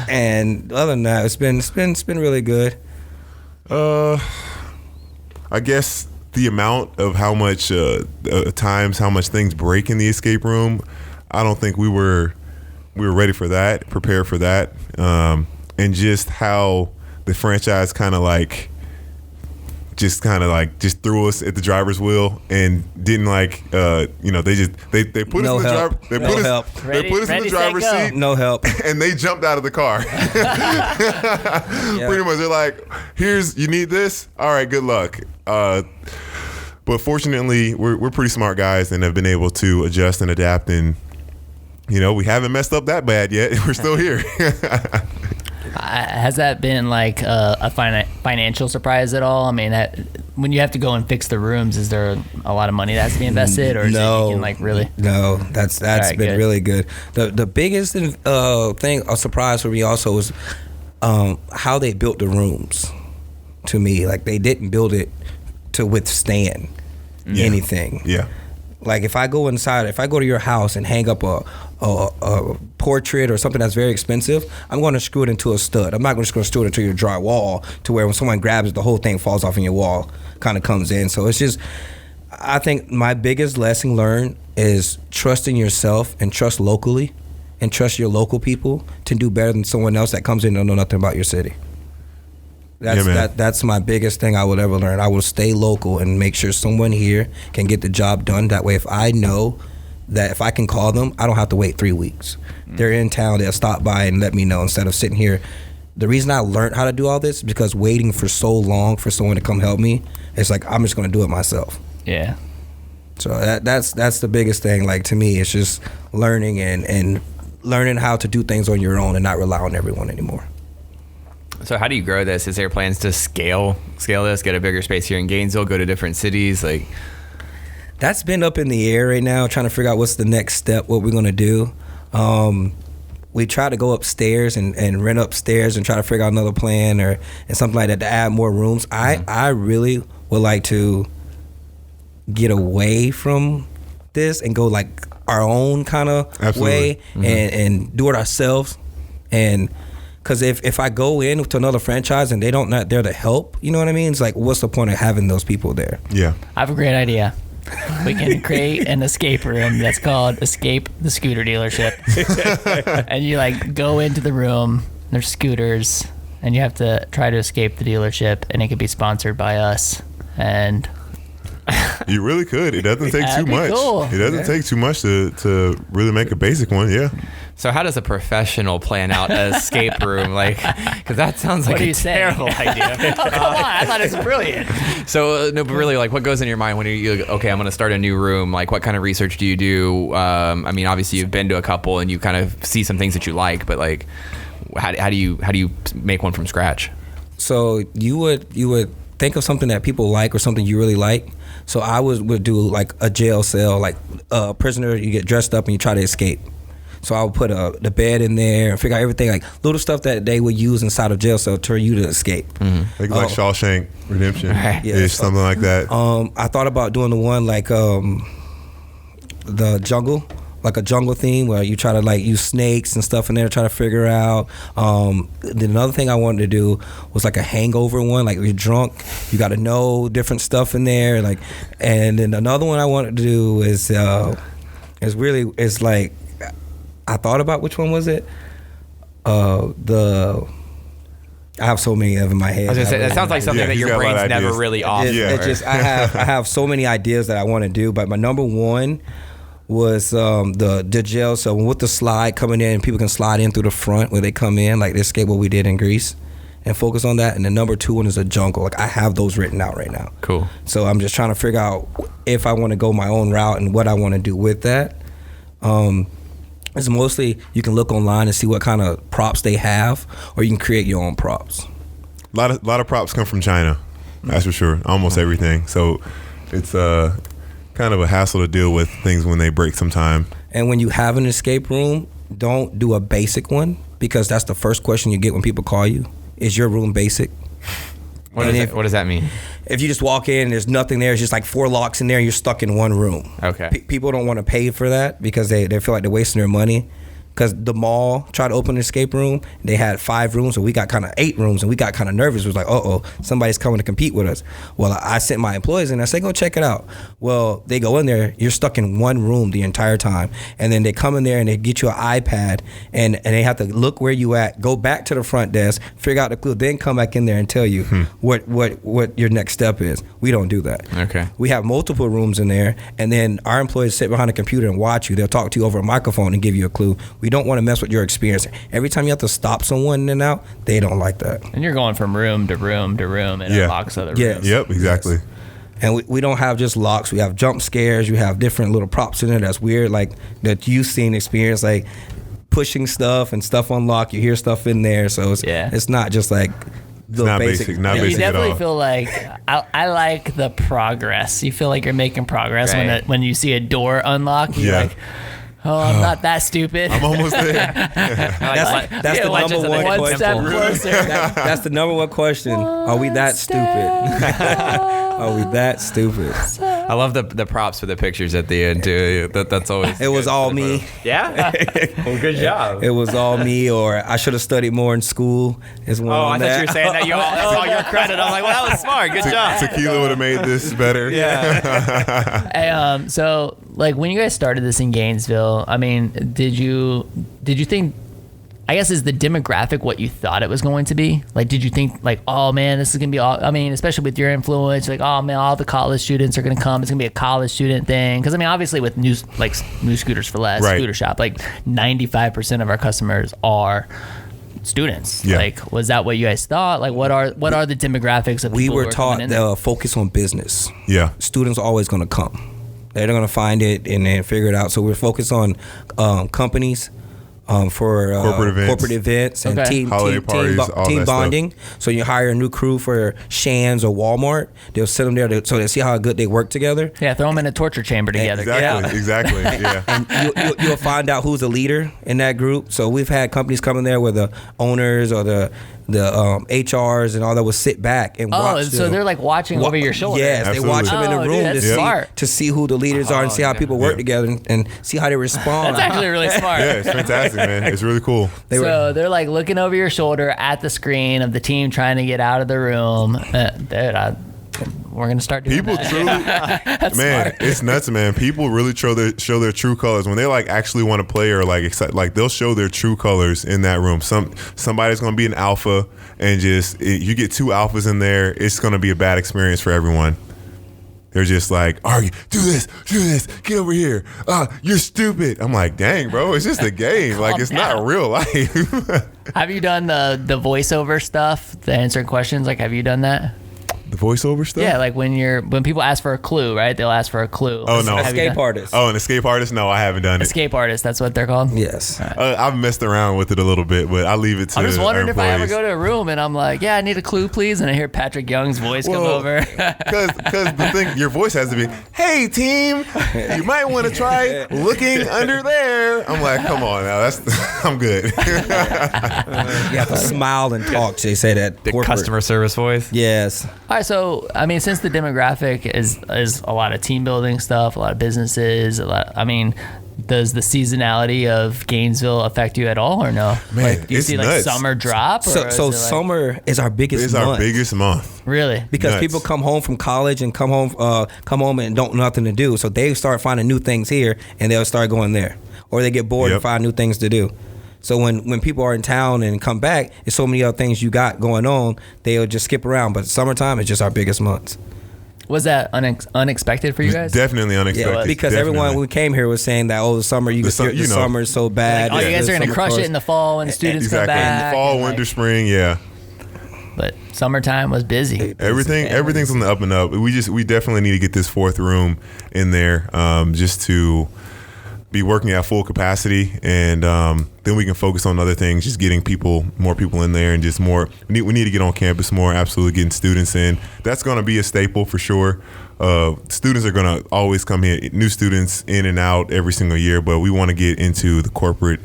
And other than that, it's been really good. I guess the amount of how much times how much things break in the escape room, I don't think we were ready for that, prepared for that, and just how the franchise kind of just threw us at the driver's wheel and didn't they put us in the driver's seat. No help. And they jumped out of the car. Pretty much, they're like, you need this? All right, good luck. But fortunately, we're pretty smart guys and have been able to adjust and adapt, and we haven't messed up that bad yet. We're still here. Has that been like a financial surprise at all? I mean, when you have to go and fix the rooms, is there a lot of money that has to be invested, or is no, it you can really? No, that's been good. Really good. The biggest thing, a surprise for me also was how they built the rooms. To me, like, they didn't build it to withstand anything. Yeah. Like, if I go to your house and hang up a portrait or something that's very expensive, I'm going to screw it into a stud. I'm not just going to screw it into your drywall to where when someone grabs it, the whole thing falls off in your wall, kind of comes in. So it's just, I think my biggest lesson learned is trust in yourself and trust locally and trust your local people to do better than someone else that comes in and don't know nothing about your city. That's my biggest thing I would ever learn. I will stay local and make sure someone here can get the job done. That way, if I know that if I can call them, I don't have to wait 3 weeks. They're in town, they'll stop by and let me know instead of sitting here. The reason I learned how to do all this is because waiting for so long for someone to come help me, it's like I'm just going to do it myself. Yeah. So that's the biggest thing. Like, to me, it's just learning and learning how to do things on your own and not rely on everyone anymore. So how do you grow this? Is there plans to scale this, get a bigger space here in Gainesville, go to different cities? Like, that's been up in the air right now, trying to figure out what's the next step, what we're going to do. We try to go upstairs and rent upstairs and try to figure out another plan and something like that to add more rooms. I really would like to get away from this and go like our own kind of way and do it ourselves. And because if I go in to another franchise and they're not there to help, you know what I mean? It's like, what's the point of having those people there? Yeah. I have a great idea. We can create an escape room that's called Escape the Scooter Dealership. And you like go into the room, there's scooters, and you have to try to escape the dealership, and it could be sponsored by us. And you really could. It doesn't take too much. Cool. It doesn't take too much to really make a basic one. Yeah. so how does a professional plan out an escape room? Like, because that sounds like a terrible idea. Oh, come on. I thought it was brilliant. So, no, but really, like, what goes in your mind when you're like, okay, I'm going to start a new room? Like, what kind of research do you do? I mean, obviously, you've been to a couple and you kind of see some things that you like, but like, how do you make one from scratch? So you would think of something that people like or something you really like. So I would do like a jail cell, like a prisoner, you get dressed up and you try to escape. So I would put the bed in there and figure out everything, like little stuff that they would use inside of jail cell to you to escape. Like Shawshank Redemption, Right. Yeah, something like that. I thought about doing the one like the jungle, like a jungle theme where you try to like use snakes and stuff in there to try to figure out. Then another thing I wanted to do was like a hangover one, like you're drunk, you got to know different stuff in there, like. And then another one I wanted to do is like, I thought about which one was it. I have so many of them in my head. I was gonna say, that sounds like something that your brain's never really off. I have so many ideas that I want to do, but my number one was the jail. So with the slide coming in, people can slide in through the front where they come in, like the escape what we did in Greece, and focus on that. And the number two one is a jungle. Like I have those written out right now. Cool. So I'm just trying to figure out if I want to go my own route and what I want to do with that. It's mostly you can look online and see what kind of props they have, or you can create your own props. A lot of props come from China, that's for sure. Almost everything. So it's kind of a hassle to deal with things when they break sometime. And when you have an escape room, don't do a basic one, because that's the first question you get when people call you. Is your room basic? What does that mean? If you just walk in and there's nothing there, it's just like 4 locks in there and you're stuck in one room. Okay. People don't want to pay for that because they feel like they're wasting their money. Because the mall tried to open an escape room, they had 5 rooms, so we got kind of 8 rooms, and we got kind of nervous. It was like, somebody's coming to compete with us. Well, I sent my employees in, I said, go check it out. Well, they go in there, you're stuck in one room the entire time, and then they come in there and they get you an iPad, and they have to look where you at, go back to the front desk, figure out the clue, then come back in there and tell you what your next step is. We don't do that. Okay. We have multiple rooms in there, and then our employees sit behind a computer and watch you. They'll talk to you over a microphone and give you a clue. We don't want to mess with your experience. Every time you have to stop someone in and out, they don't like that. And you're going from room to room to room and unlocks other rooms. Yep, exactly. Yes. And we don't have just locks. We have jump scares. You have different little props in there that's weird, like that you've seen experience, like pushing stuff and stuff unlock. You hear stuff in there. So it's not just like the not basic. Not you basic definitely at all. feel like I like the progress. You feel like you're making progress when you see a door unlock. You're like, Oh, I'm not that stupid. I'm almost there. That's the number one one question. step closer. That's the number one question. Are we that stupid? Are we that stupid? I love the props for the pictures at the end too. That's always. It was good. all me. Yeah. Well, good job. It was all me, or I should have studied more in school. Is one. Oh, I thought you were saying that that's all your credit. I'm like, well, that was smart. Good job. Tequila would have made this better. Yeah. Hey, so like when you guys started this in Gainesville, I mean, did you think, I guess, is the demographic what you thought it was going to be? Like, did you think like, oh man, this is gonna be all, I mean, especially with your influence, like, oh man, all the college students are gonna come. It's gonna be a college student thing. Because I mean, obviously with new Scooters for Less, Right. Scooter Shop, like 95% of our customers are students. Yeah. Like, was that what you guys thought? Like, what are the demographics of people We who were are taught coming in there? to focus on business. Yeah. Students are always going to come. They're going to find it and then figure it out. So we're focused on companies for corporate events and Okay. Holiday parties, all team that stuff. bonding. So you hire a new crew for Shands or Walmart. They'll sit them there so they see how good they work together. Yeah, throw them in a torture chamber together. Exactly. Yeah. And you'll find out who's the leader in that group. So we've had companies coming there where the owners or the HRs and all that will sit back and watch. So they're like watching over your shoulder. Yes, Absolutely. they watch them in Oh, the dude, room that's to smart. see who the leaders are and see how people work together and see how they respond. That's actually really smart. Yeah, it's fantastic, man. It's really cool. So they're like looking over your shoulder at the screen of the team trying to get out of the room. Dude, we're gonna start doing People that. truly, man, smart. it's nuts, man. People really show their true colors when they like actually want to play or like excited. Like they'll show their true colors in that room. Somebody's gonna be an alpha, and you get two alphas in there, it's gonna be a bad experience for everyone. They're just like, argue, do this, get over here. You're stupid. I'm like, dang, bro, it's just a game. Like it's not real life. Have you done the voiceover stuff, the answering questions? Like, have you done that? The voiceover stuff? Yeah, like when people ask for a clue, right? They'll ask for a clue. Oh, no. Have you escape done- artists. Oh, an escape artist? No, I haven't done it. Escape artist, that's what they're called. Yes. I've messed around with it a little bit, but I leave it to I'm just wondering our if I ever employees. go to a room and I'm like, yeah, I need a clue, please, and I hear Patric Young's voice come over. Because the thing, your voice has to be, hey team, you might want to try looking under there. I'm like, come on now, I'm good. You have to smile and talk. They say that. The corporate. customer service voice. Yes. All right, so I mean, since the demographic is a lot of team building stuff, a lot of businesses, does the seasonality of Gainesville affect you at all, or no? Man, like, do you it's see like nuts. summer drop? Or So is it, like- summer is our biggest It's month. our biggest month. really? Because Nuts. people come home from college and come home and don't know nothing to do. So they start finding new things here and they'll start going there. Or they get bored Yep. and find new things to do. So when people are in town and come back, there's so many other things you got going on, they'll just skip around. But summertime is just our biggest months. Was that unexpected for you guys? Definitely unexpected. Yeah, because everyone when we came here was saying that, the summer the summer is so bad. Oh, you guys are gonna Summer crush course. it in the fall when students come exactly. back. Fall, and, winter, spring, yeah. But summertime was busy. Everything's on the up and up. We definitely need to get this fourth room in there, just to be working at full capacity, and then we can focus on other things, just getting more people in there, and just more. We need to get on campus more. Absolutely, getting students in. That's going to be a staple for sure. Students are going to always come here, new students in and out every single year, but we want to get into the corporate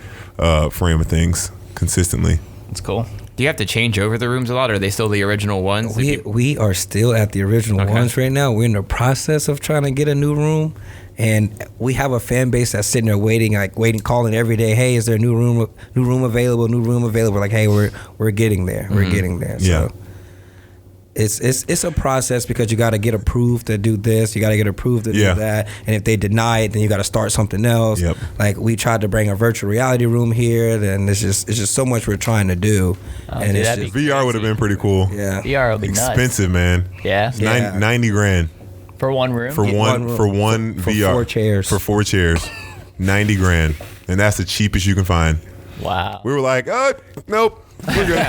frame of things consistently. It's cool. Do you have to change over the rooms a lot, or are they still the original ones? We are still at the original ones right now. We're in the process of trying to get a new room, and we have a fan base that's sitting there waiting, calling every day. Hey, is there a new room available? New room available? Like, hey, we're getting there. We're getting there. Yeah. So it's a process because you got to get approved to do this. You got to get approved to do that. And if they deny it, then you got to start something else. Yep. Like we tried to bring a virtual reality room here, then it's just so much we're trying to do. Oh, and dude, it's that'd just, VR would have been pretty cool. yeah. VR will be nuts. Expensive, man. Yeah. It's $90,000 For one room. for one room. For VR 4 chairs. For 4 chairs, $90,000, and that's the cheapest you can find. Wow. We were like, nope, we're good.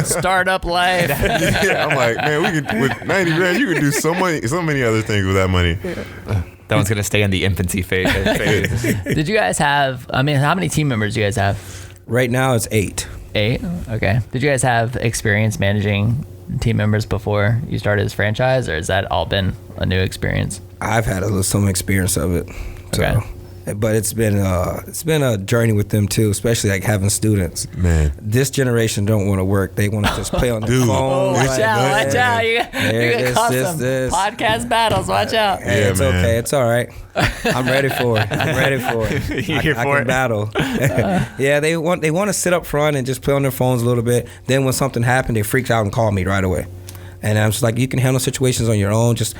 Startup life. Yeah, I'm like, man, we could with $90,000, you could do so many other things with that money. That one's gonna stay in the infancy phase. Did you guys have? I mean, how many team members do you guys have? Right now it's 8. 8. Okay. Did you guys have experience managing team members before you started this franchise, or has that all been a new experience? I've had some experience of it Okay. So, but it's been a journey with them too, especially like having students. Man, this generation don't want to work; they want to just play on their phone. Oh, watch out! You're gonna cause some podcast battles. Watch out. Hey, it's man. Okay. It's all right. I'm ready for it. I can battle. Yeah, they want to sit up front and just play on their phones a little bit. Then when something happened, they freak out and call me right away. And I'm just like, you can handle situations on your own. Just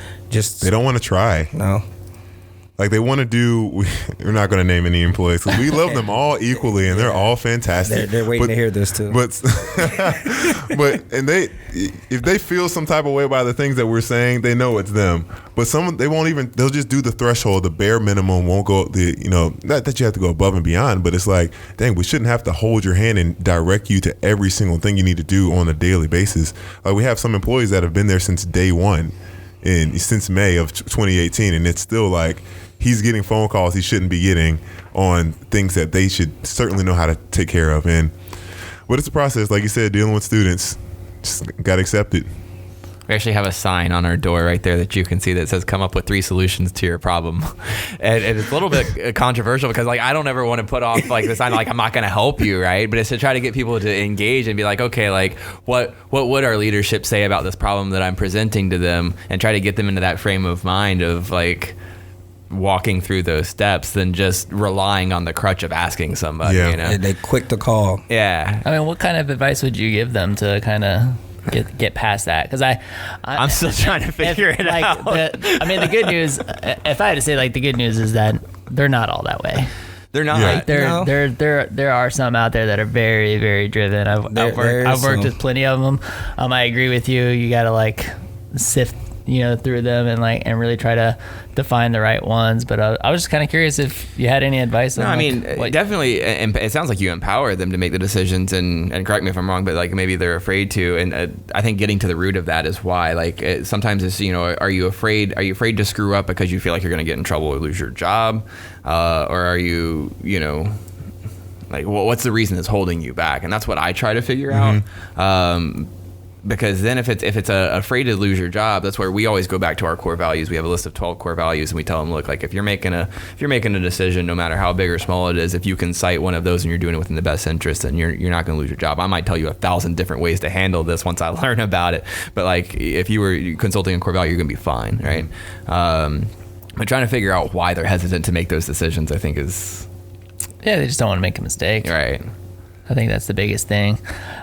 they don't want to try. No. Like they want to do. We're not going to name any employees because we love them all equally, and they're all fantastic. They're waiting to hear this too. But and if they feel some type of way by the things that we're saying, they know it's them. But they won't even. They'll just do the threshold. The bare minimum won't go. Not that you have to go above and beyond, but it's like, dang, we shouldn't have to hold your hand and direct you to every single thing you need to do on a daily basis. Like we have some employees that have been there since day one, since May of 2018, and it's still like. He's getting phone calls he shouldn't be getting on things that they should certainly know how to take care of. But it's a process, like you said, dealing with students. Just got to accept it. We actually have a sign on our door right there that you can see that says "Come up with 3 solutions to your problem," and it's a little bit controversial because like I don't ever want to put off like the sign like I'm not going to help you, right? But it's to try to get people to engage and be like, okay, like what would our leadership say about this problem that I'm presenting to them, and try to get them into that frame of mind of like. Walking through those steps than just relying on the crutch of asking somebody. Yeah. You know? They quick to call. Yeah. I mean, what kind of advice would you give them to kind of get past that? Because I'm still trying to figure it out. The good news, if I had to say, like the good news is that they're not all that way. They're not. Yeah. Like there are some out there that are very, very driven. I've worked with plenty of them. I agree with you. You got to like sift through them and really try to find the right ones. But I was just kind of curious if you had any advice on definitely, and it sounds like you empower them to make the decisions, and correct me if I'm wrong, but like maybe they're afraid to, and I think getting to the root of that is why. Like sometimes it's are you afraid to screw up because you feel like you're going to get in trouble or lose your job, or are you like what's the reason that's holding you back? And that's what I try to figure out. Because then if it's afraid to lose your job, that's where we always go back to our core values. We have a list of 12 core values, and we tell them, look, like if you're making a decision, no matter how big or small it is, if you can cite one of those and you're doing it within the best interest, then you're not going to lose your job. I might tell you 1,000 different ways to handle this once I learn about it, but like if you were consulting a core value, you're going to be fine, right? But trying to figure out why they're hesitant to make those decisions, I think is they just don't want to make a mistake, right? I think that's the biggest thing.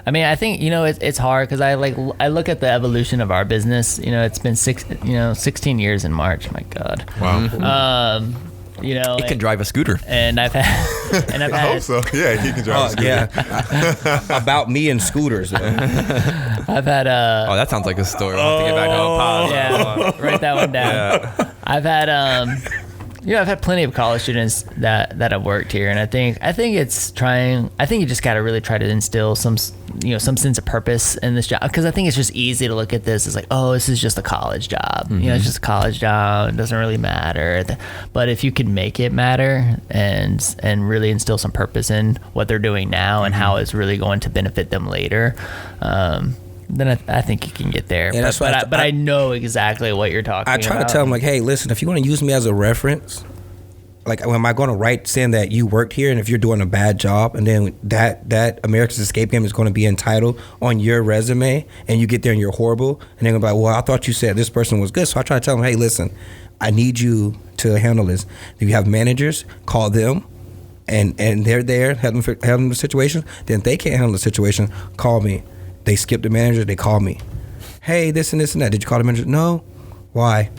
I mean, I think it's hard because I look at the evolution of our business. It's been 16 years in March. My God. Wow. It can drive a scooter. And I've had. I hope so. Yeah, he can drive a scooter. Yeah. About me and scooters. I've had. That sounds like a story. We'll have to get back to a pause. Yeah, write that one down. Yeah. I've had. I've had plenty of college students that have worked here, and I think it's trying. I think you just got to really try to instill some sense of purpose in this job, because I think it's just easy to look at this as like, oh, this is just a college job. Mm-hmm. It's just a college job. It doesn't really matter. But if you can make it matter and really instill some purpose in what they're doing now and how it's really going to benefit them later. Then I think you can get there. Yeah, but I know exactly what you're talking about. I try to tell them, like, hey, listen, if you want to use me as a reference, like, am I going to write saying that you worked here, and if you're doing a bad job, and then that America's Escape Game is going to be entitled on your resume, and you get there and you're horrible, and they're going to be like, well, I thought you said this person was good. So I try to tell them, hey, listen, I need you to handle this. If you have managers, call them. And they're there, help them the situation. Then if they can't handle the situation, call me. They skip the manager, they call me. Hey, this and this and that. Did you call the manager? No. Why?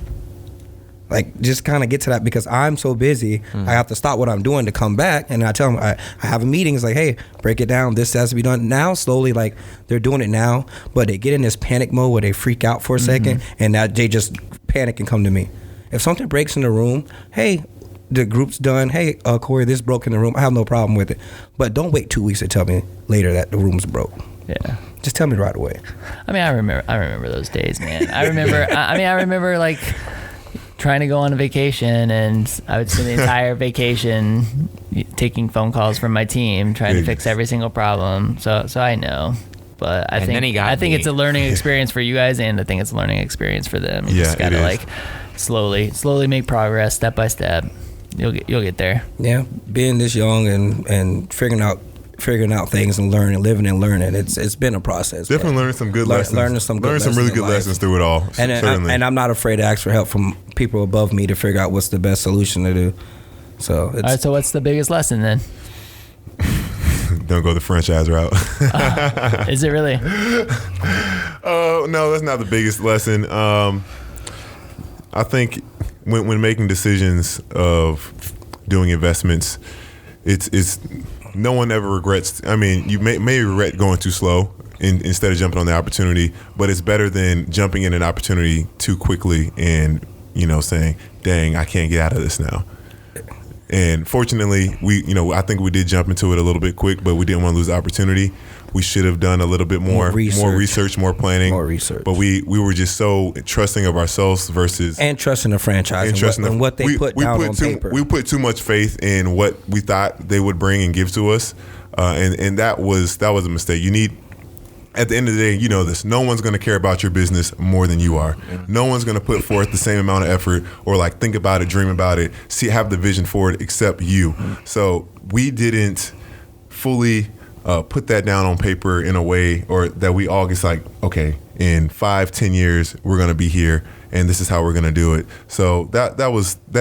Like, just kind of get to that, because I'm so busy. I have to stop what I'm doing to come back. And I tell them, I have a meeting. It's like, hey, break it down. This has to be done. Now, slowly, like, they're doing it now. But they get in this panic mode where they freak out for a second. And now they just panic and come to me. If something breaks in the room, hey, the group's done. Hey, Corey, this broke in the room. I have no problem with it. But don't wait 2 weeks to tell me later that the room's broke. Yeah. Just tell me right away. I mean, I remember those days, man. I remember like trying to go on a vacation, and I would spend the entire vacation taking phone calls from my team, trying to fix every single problem. So I know. But I think it's a learning experience for you guys, and I think it's a learning experience for them. You just gotta like slowly make progress, step by step. you'll get there. Yeah, being this young and figuring out things and living and learning. It's been a process. Definitely learning some good lessons. Learning some really good lessons through it all. And I'm not afraid to ask for help from people above me to figure out what's the best solution to do. So all right. So what's the biggest lesson then? Don't go the franchise route. Is it really? Oh no, that's not the biggest lesson. I think when making decisions of doing investments, it's no one ever regrets. I mean, you may regret going too slow instead of jumping on the opportunity, but it's better than jumping in an opportunity too quickly and saying, "Dang, I can't get out of this now." And fortunately, I think we did jump into it a little bit quick, but we didn't want to lose the opportunity. We should have done a little bit more research, more planning. More research. But we were just so trusting of ourselves versus... And trusting the franchise and what they put down on paper. We put too much faith in what we thought they would bring and give to us. And that was a mistake. You need... At the end of the day, you know this. No one's going to care about your business more than you are. No one's going to put forth the same amount of effort or think about it, dream about it, have the vision for it except you. So we didn't fully put that down on paper in a way or that we all get okay, in 5-10 years, we're going to be here and this is how we're going to do it. So that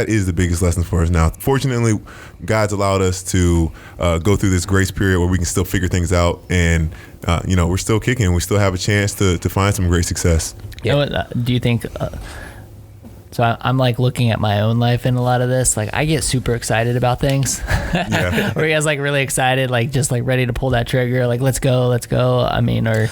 is the biggest lesson for us now. Fortunately, God's allowed us to go through this grace period where we can still figure things out and we're still kicking. We still have a chance to find some great success. Yeah. Do you think? So I'm looking at my own life in a lot of this. I get super excited about things. Yeah. Were you guys really excited, just ready to pull that trigger? Let's go. I mean, or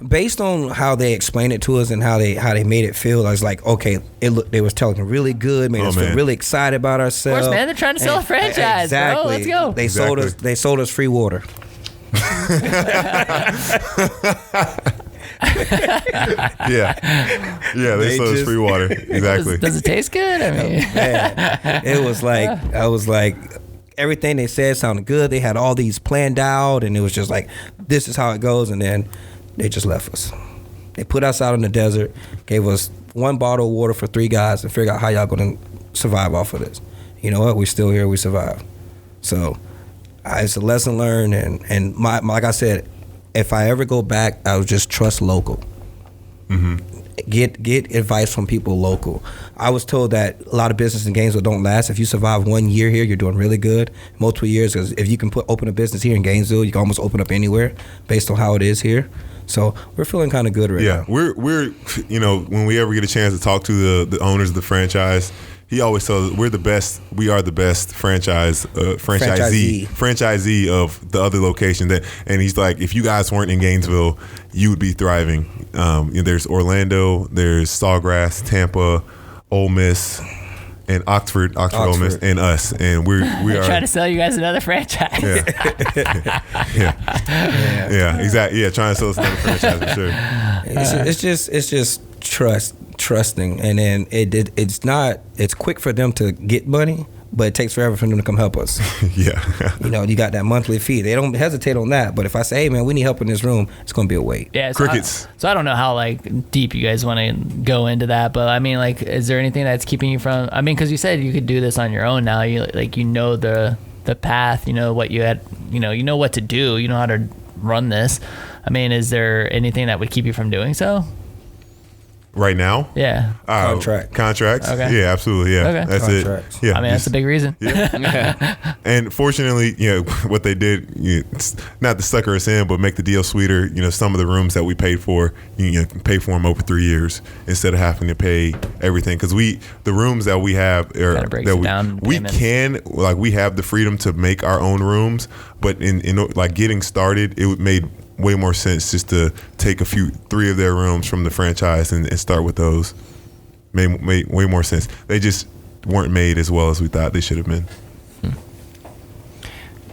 based on how they explained it to us and how they made it feel, I was okay. They was telling really good, made us feel really excited about ourselves. Of course, man. They're trying to sell a franchise, exactly. Bro. Let's go. They sold us free water. Yeah, they sold us free water. Exactly. Does it taste good? I mean, man, it was I was everything they said sounded good. They had all these planned out, and it was just this is how it goes. And then they just left us. They put us out in the desert, gave us one bottle of water for 3 guys, and figure out how y'all gonna survive off of this. You know what? We're still here. We survived. So it's a lesson learned, and like I said, if I ever go back, I would just trust local. Mm-hmm. Get advice from people local. I was told that a lot of business in Gainesville don't last. If you survive 1 year here, you're doing really good. Multiple years, because if you can open a business here in Gainesville, you can almost open up anywhere based on how it is here. So we're feeling kind of good right now. Yeah, we're when we ever get a chance to talk to the owners of the franchise, he always tells us we're the best. We are the best franchisee of the other location. And he's like, if you guys weren't in Gainesville, you would be thriving. There's Orlando, there's Sawgrass, Tampa, Ole Miss, and Oxford, Ole Miss, and us. And we are trying to sell you guys another franchise. Yeah, exactly. Yeah, trying to sell us another franchise for sure. It's just trusting, and then it's quick for them to get money, but it takes forever for them to come help us. Yeah. You got that monthly fee. They don't hesitate on that, but if I say, hey man, we need help in this room, it's going to be a wait. Yeah, crickets. So I don't know how deep you guys want to go into that, but I mean, is there anything that's keeping you from? I mean, because you said you could do this on your own now. You know the path. You know what you had. You know what to do. You know how to run this. I mean, is there anything that would keep you from doing so? Right now? Yeah. Contracts? Okay. Yeah, absolutely. Yeah. Okay. That's Contracts. it. Yeah. I mean, that's a big reason. Yeah. And fortunately, what they did, it's not to sucker us in, but make the deal sweeter. Some of the rooms that we paid for, you pay for them over 3 years instead of having to pay everything. Because the rooms that we have are that we have the freedom to make our own rooms, but in getting started, it made way more sense just to take 3 of their rooms from the franchise and start with those. Made way more sense. They just weren't made as well as we thought they should have been.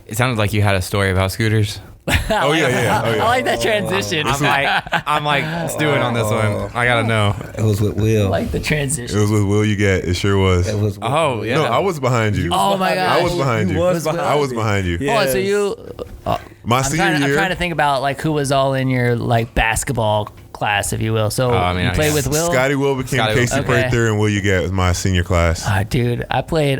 It sounded like you had a story about scooters. Oh yeah. I like that transition. I'm stewing on this one. I gotta know. It was with Will. I like the transition. It was with Will. It sure was. It was. Oh yeah. No, I was behind you. Oh my god. I was behind you. I was behind you. Yeah. So you. My senior year. I'm trying to think about who was all in your basketball class, if you will. So you played with Will. Scotty Will became Casey Prather, and Will Ugat was my senior class. Dude, I played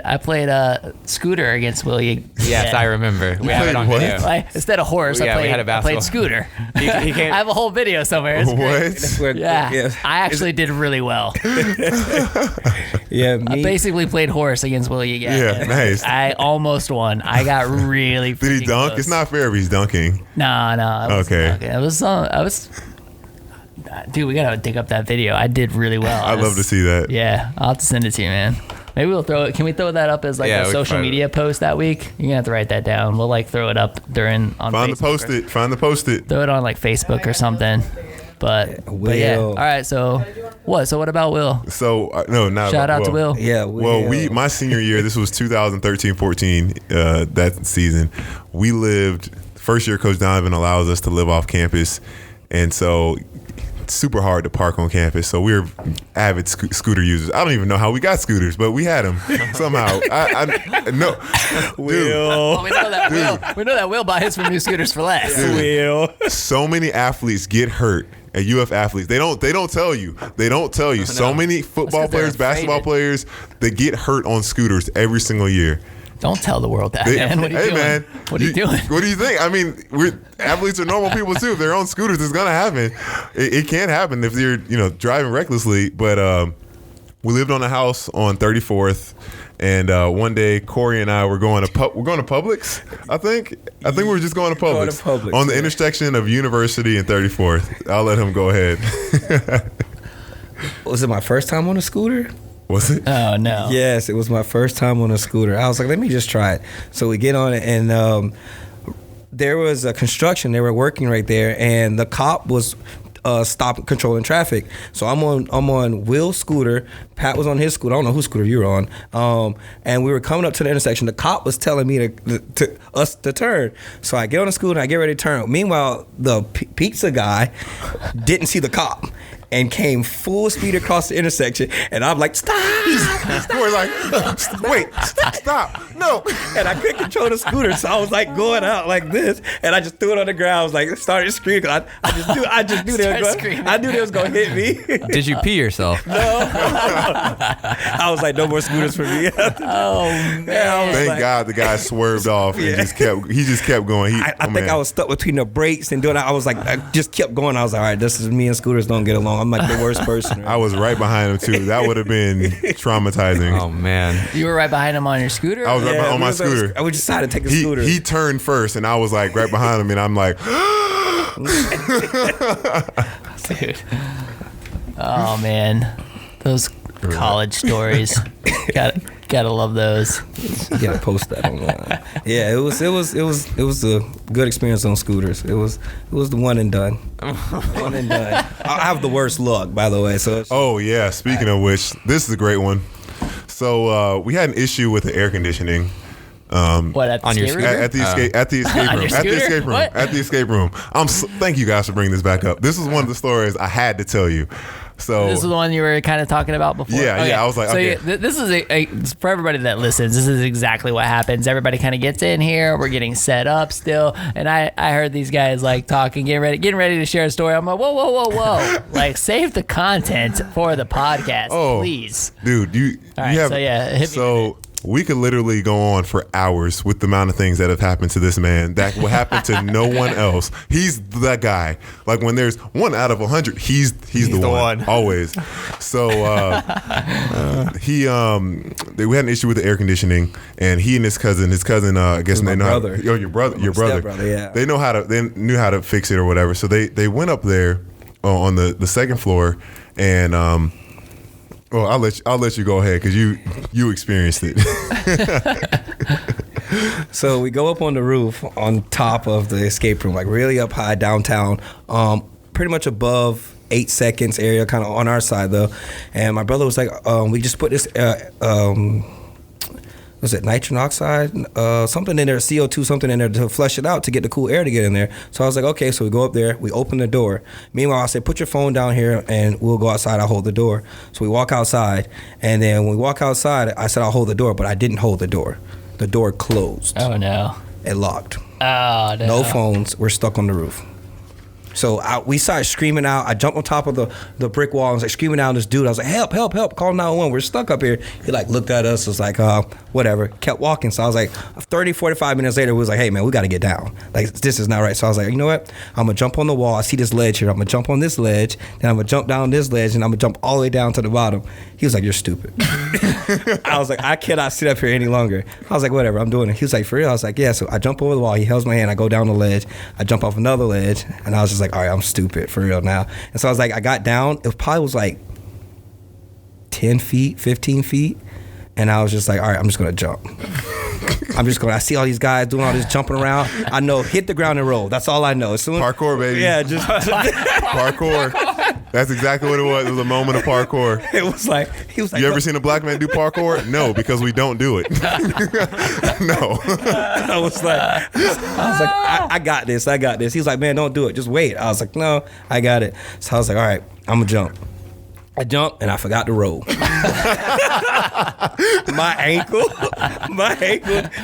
scooter against Will Ugat. Yes, I remember. We have it on video. Instead of horse, I played scooter. He came, I have a whole video somewhere. It's What? Yeah, I actually did really well. Yeah, I basically played horse against Will Ugat. Yeah, nice. I almost won. I got really. Did he dunk? Close. It's not fair if he's dunking. No. Okay. I was. Dude, we gotta dig up that video. I did really well. I'd love to see that. Yeah, I'll have to send it to you, man. Maybe we'll throw it. Can we throw that up as a social media post that week? You're gonna have to write that down. We'll throw it up on Find Facebook. Find the post it. Throw it on Facebook or something. But yeah. All right. So what? So what about Will? So no, not shout out to Will. Yeah. Well, my senior year, this was 2013-14. That season, we lived. First year, Coach Donovan allows us to live off campus, and so. Super hard to park on campus, so we were avid scooter users. I don't even know how we got scooters, but we had them somehow. I know. Will. We know that Will bought his from New Scooters for Less. Will. So many athletes get hurt at UF athletes. They don't tell you. They don't tell you. So many football players, basketball players, they get hurt on scooters every single year. Don't tell the world that, man. What are you doing? Man, what are you doing? What do you think? I mean, athletes are normal people too. If they're on scooters, it's gonna happen. It can happen if you're, driving recklessly. But we lived on a house on 34th, and one day Corey and I were going to Publix. I think we were just going to Publix, on the intersection of University and 34th. I'll let him go ahead. Was it my first time on a scooter? Was it? Oh, no. Yes, it was my first time on a scooter. I was like, let me just try it. So we get on it, and there was a construction. They were working right there, and the cop was stopping, controlling traffic. So I'm on Will's scooter. Pat was on his scooter. I don't know whose scooter you were on. And we were coming up to the intersection. The cop was telling me us to turn. So I get on the scooter, and I get ready to turn. Meanwhile, the pizza guy didn't see the cop and came full speed across the intersection, and I'm like, stop! We're like, wait, stop, no. And I couldn't control the scooter, so I was like going out like this, and I just threw it on the ground. I was like, started screaming. I just knew they was going to hit me. Did you pee yourself? No. I was like, no more scooters for me. Oh man! Thank God the guy swerved off and just kept going. I think I was stuck between the brakes and doing that. I was like, I just kept going. I was like, all right, this is me and scooters don't get along. I'm like the worst person. I was right behind him too. That would have been traumatizing. Oh man! You were right behind him on your scooter? I was right behind on my scooter. I decided to take a scooter. He turned first, and I was like right behind him, and I'm like, dude. Oh man, those college stories. Gotta love those. You gotta post that online. Yeah, it was a good experience on scooters. It was the one and done. One and done. I have the worst luck, by the way. So oh yeah. Speaking of which, this is a great one. So we had an issue with the air conditioning. What at the escape room? At the escape room. Thank you guys for bringing this back up. This was one of the stories I had to tell you. So this is the one you were kind of talking about before. Yeah, yeah. I was like, so okay. This is for everybody that listens. This is exactly what happens. Everybody kind of gets in here. We're getting set up still, and I heard these guys like talking, getting ready to share a story. I'm like, whoa, like save the content for the podcast, please, dude. You have hit me. We could literally go on for hours with the amount of things that have happened to this man that will happen to no one else. He's that guy. Like when there's 1 out of 100, he's the one always. So we had an issue with the air conditioning, and he and his cousin, I guess they know brother. Your brother. Yeah. They knew how to fix it or whatever. So they went up there on the second floor and. Well, I'll let you go ahead because you experienced it. So we go up on the roof on top of the escape room, like really up high downtown, pretty much above 8 seconds area, kind of on our side though. And my brother was like, we just put this, was it nitrogen oxide, something in there, CO2, something in there to flush it out to get the cool air to get in there. So I was like, okay, so we go up there, we open the door. Meanwhile, I said, put your phone down here and we'll go outside, I'll hold the door. So we walk outside, and then when we walk outside, I said, I'll hold the door, but I didn't hold the door. The door closed. Oh no. It locked. Oh no. No phones, we're stuck on the roof. So we started screaming out. I jumped on top of the brick wall and was like screaming out at this dude. I was like, help, help, help, call 911. We're stuck up here. He like looked at us, was like, whatever, kept walking. So I was like, 30, 45 minutes later, we was like, hey man, we got to get down. Like, this is not right. So I was like, you know what? I'm going to jump on the wall. I see this ledge here. I'm going to jump on this ledge. Then I'm going to jump down this ledge and I'm going to jump all the way down to the bottom. He was like, you're stupid. I was like, I cannot sit up here any longer. I was like, whatever, I'm doing it. He was like, for real? I was like, yeah. So I jump over the wall. He holds my hand. I go down the ledge. I jump off another ledge. And I was just like, all right, I'm stupid for real now. And so I was like, I got down. It probably was like 10 feet, 15 feet. And I was just like, all right, I'm just going to jump. I see all these guys doing all this jumping around. I know, hit the ground and roll. That's all I know. Parkour, baby. Yeah, just parkour. That's exactly what it was. It was a moment of parkour. It was like, he was like, you ever seen a black man do parkour? No, because we don't do it. No. I was like, I got this. He was like, man, don't do it. Just wait. I was like, no, I got it. So I was like, all right, I'm going to jump. I jumped and I forgot to roll. my ankle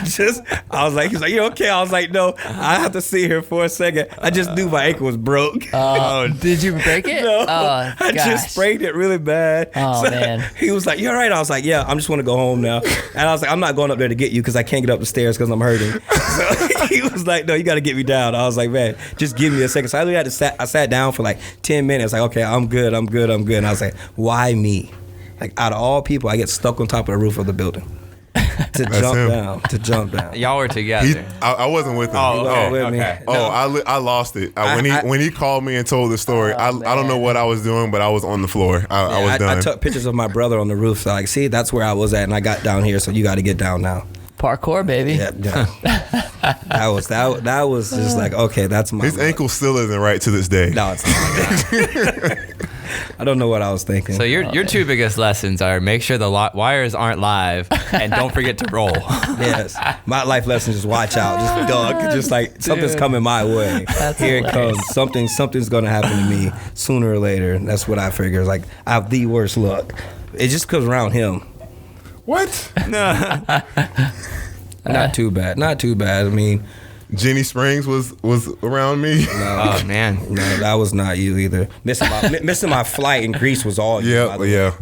just, I was like, he's like, you okay? I was like, no, I have to sit here for a second. I just knew my ankle was broke. Oh, did you break it? No, I just sprained it really bad. Oh, so man. He was like, you all right? I was like, yeah, I just want to go home now. And I was like, I'm not going up there to get you because I can't get up the stairs because I'm hurting. So he was like, no, you got to get me down. I was like, man, just give me a second. So I literally I sat down for like 10 minutes. Like, okay, I'm good. And I was like, why me? Like, out of all people, I get stuck on top of the roof of the building to jump down. Y'all were together. I wasn't with him. Okay. I lost it. When he called me and told the story, I don't know what I was doing, but I was on the floor. I was done. I took pictures of my brother on the roof. So like, see, that's where I was at, and I got down here. So you got to get down now. Parkour, baby. Yeah. that was just like, okay, that's my. His ankle still isn't right to this day. No, it's not. I don't know what I was thinking. So your two biggest lessons are make sure the wires aren't live and don't forget to roll. Yes. My life lesson is watch out. Just dog. Just like something's coming my way. Here it comes. Something's gonna happen to me sooner or later. And that's what I figure. Like, I have the worst luck. It just comes around him. What? Not too bad. I mean, Jenny Springs was around me. No, oh man, no, that was not you either. Missing my flight in Greece was all you.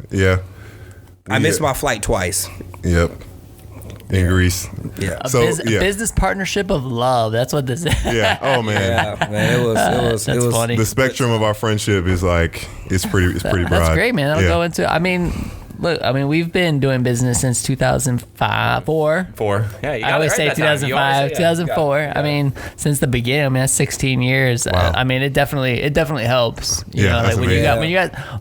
Yeah. I missed my flight twice. Yep. In Greece. Yeah. A business partnership of love. That's what this is. Yeah. Oh man. Yeah, man. It was funny. The spectrum of our friendship is like it's pretty broad. That's great, man. That'll go into. I mean, look, we've been doing business since 2005, 4. Yeah, I always say 2005, 2004. Yeah. I mean, since the beginning. I mean, that's 16 years. Wow. I mean, it definitely helps. You know, that's like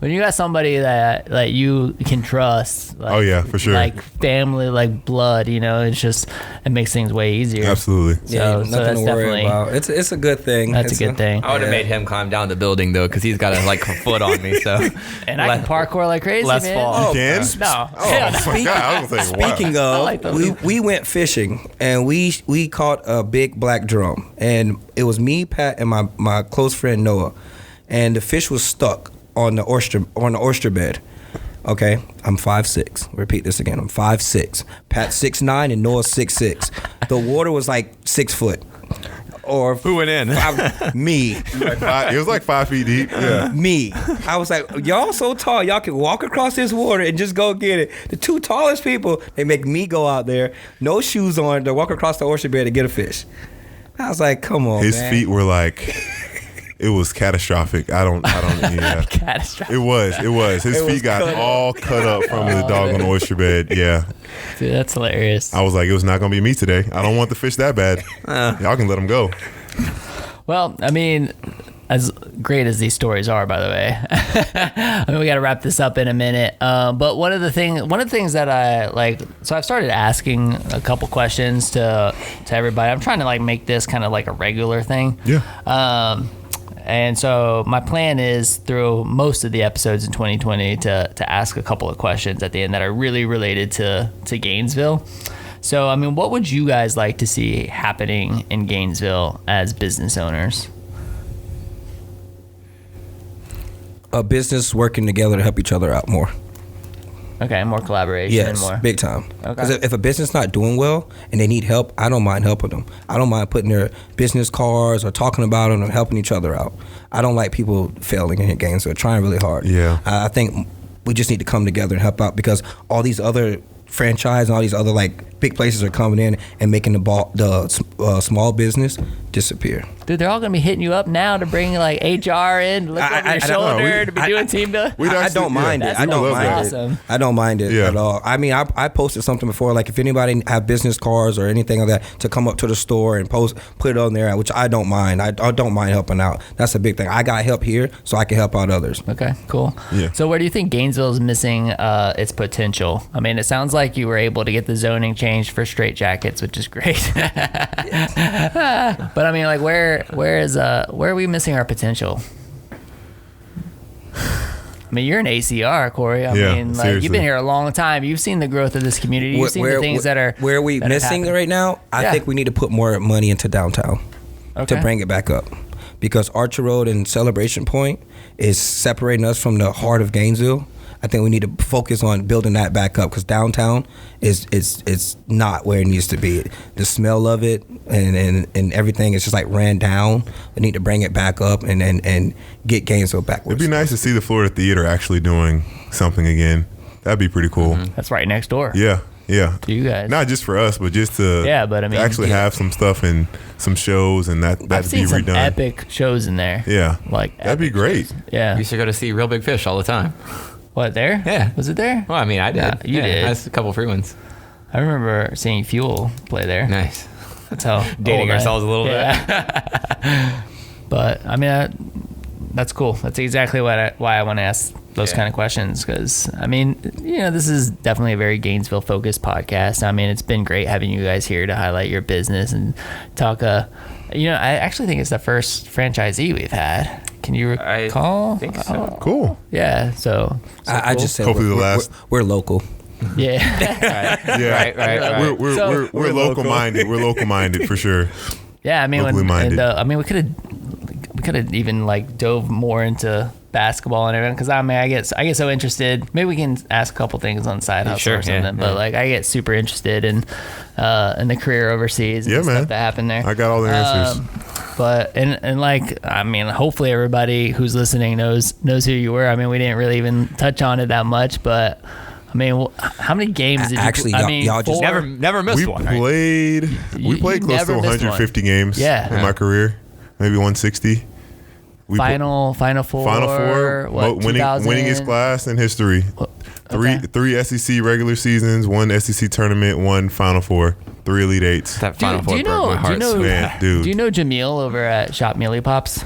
when you got somebody that like you can trust. Like, oh yeah, for sure. Like family, like blood. You know, it makes things way easier. Absolutely. Yeah, So that's to worry definitely about. It's a good thing. That's a good thing. I would have made him climb down the building though, because he's got a foot on me. So and I can parkour like crazy, less man. fall. You can? No. Oh my God! I was thinking, wow. Speaking of, we went fishing and we caught a big black drum, and it was me, Pat, and my close friend Noah, and the fish was stuck on the oyster bed. Okay, I'm 5'6". Repeat this again. I'm 5'6". Pat's 6'9" and Noah's 6'6". The water was like 6 foot. Or who went in? Me. It was like 5 feet deep. Yeah. Me. I was like, y'all so tall, y'all can walk across this water and just go get it. The two tallest people, they make me go out there, no shoes on, to walk across the oyster bed to get a fish. I was like, come on, His man. feet were like, it was catastrophic. I don't. Yeah. Catastrophic. It was. His feet got all cut up from the dog on the oyster bed. Yeah. Dude, that's hilarious. I was like, it was not gonna be me today. I don't want the fish that bad. Y'all can let them go. Well, I mean, as great as these stories are, by the way, I mean, we got to wrap this up in a minute. But one of the things that I like, so I've started asking a couple questions to everybody. I'm trying to like make this kind of like a regular thing. Yeah. And so my plan is through most of the episodes in 2020 to ask a couple of questions at the end that are really related to Gainesville. So, I mean, what would you guys like to see happening in Gainesville as business owners? A business working together to help each other out more. Okay, more collaboration. Yes, and more. big time. Okay. Because if a business not doing well and they need help, I don't mind helping them. I don't mind putting their business cards or talking about them and helping each other out. I don't like people failing in Gainesville, trying really hard. Yeah. I think we just need to come together and help out because all these other franchise and all these other like big places are coming in and making the small business disappear. Dude, they're all gonna be hitting you up now to bring like HR in, look over your shoulder to be doing team building. I don't mind it. I don't mind awesome. it. I don't mind it at all. I mean, I posted something before, like if anybody have business cards or anything like that, to come up to the store and put it on there, which I don't mind. I don't mind helping out. That's a big thing. I got help here, so I can help out others. Okay, cool. Yeah. So where do you think Gainesville is missing its potential? I mean, it sounds like you were able to get the zoning changed for straight jackets, which is great. But I mean, like, where are we missing our potential? I mean, you're an ACR, Corey. I mean, like, seriously. you've been here a long time. You've seen the growth of this community. You've seen the things that are where we that have missing happened. right now. I think we need to put more money into downtown to bring it back up, because Archer Road and Celebration Point is separating us from the heart of Gainesville. I think we need to focus on building that back up, because downtown is not where it needs to be. The smell of it and everything is just like ran down. We need to bring it back up and get Gainesville back. It'd be nice to see the Florida Theater actually doing something again. That'd be pretty cool. That's right next door. Yeah. To you guys. Not just for us, but just to but I mean, to actually have some stuff and some shows and that'd I've be seen some redone. epic shows in there. Yeah. Like that'd be epic great. shows. Yeah. We used to go to see Real Big Fish all the time. What, there? Yeah. Was it there? Well, I mean, I did. Yeah, you did. That's a couple free ones. I remember seeing Fuel play there. Nice. That's how Dating old ourselves a little bit. But I mean, that's cool. That's exactly why I want to ask those kind of questions, because I mean, you know, this is definitely a very Gainesville focused podcast. I mean, it's been great having you guys here to highlight your business and talk. You know, I actually think it's the first franchisee we've had. Can you recall? I think so. Cool. Yeah. So I cool. just said Hopefully the last. we're local. Yeah. Yeah. Right. We're local minded. We're local minded for sure. Yeah, I mean, Locally minded. we could have even like dove more into basketball and everything, because I mean, I get so interested. Maybe we can ask a couple things on side hustle or something. But like, I get super interested in the career overseas and the stuff that happened there. I got all the answers. But and like, I mean, hopefully everybody who's listening knows who you were. I mean, we didn't really even touch on it that much, but I mean, how many games did Actually, you? I mean, y'all just Never missed We one. Right? played. We played close to never missed 150 games. Yeah. In my career, maybe 160. Final four. Final four. What, Winningest class in history. Three SEC regular seasons, one SEC tournament, one Final Four, 3 Elite Eights. That Final Four broke my heart. Man, dude. Do you know Jamil over at Shop Mealy Pops?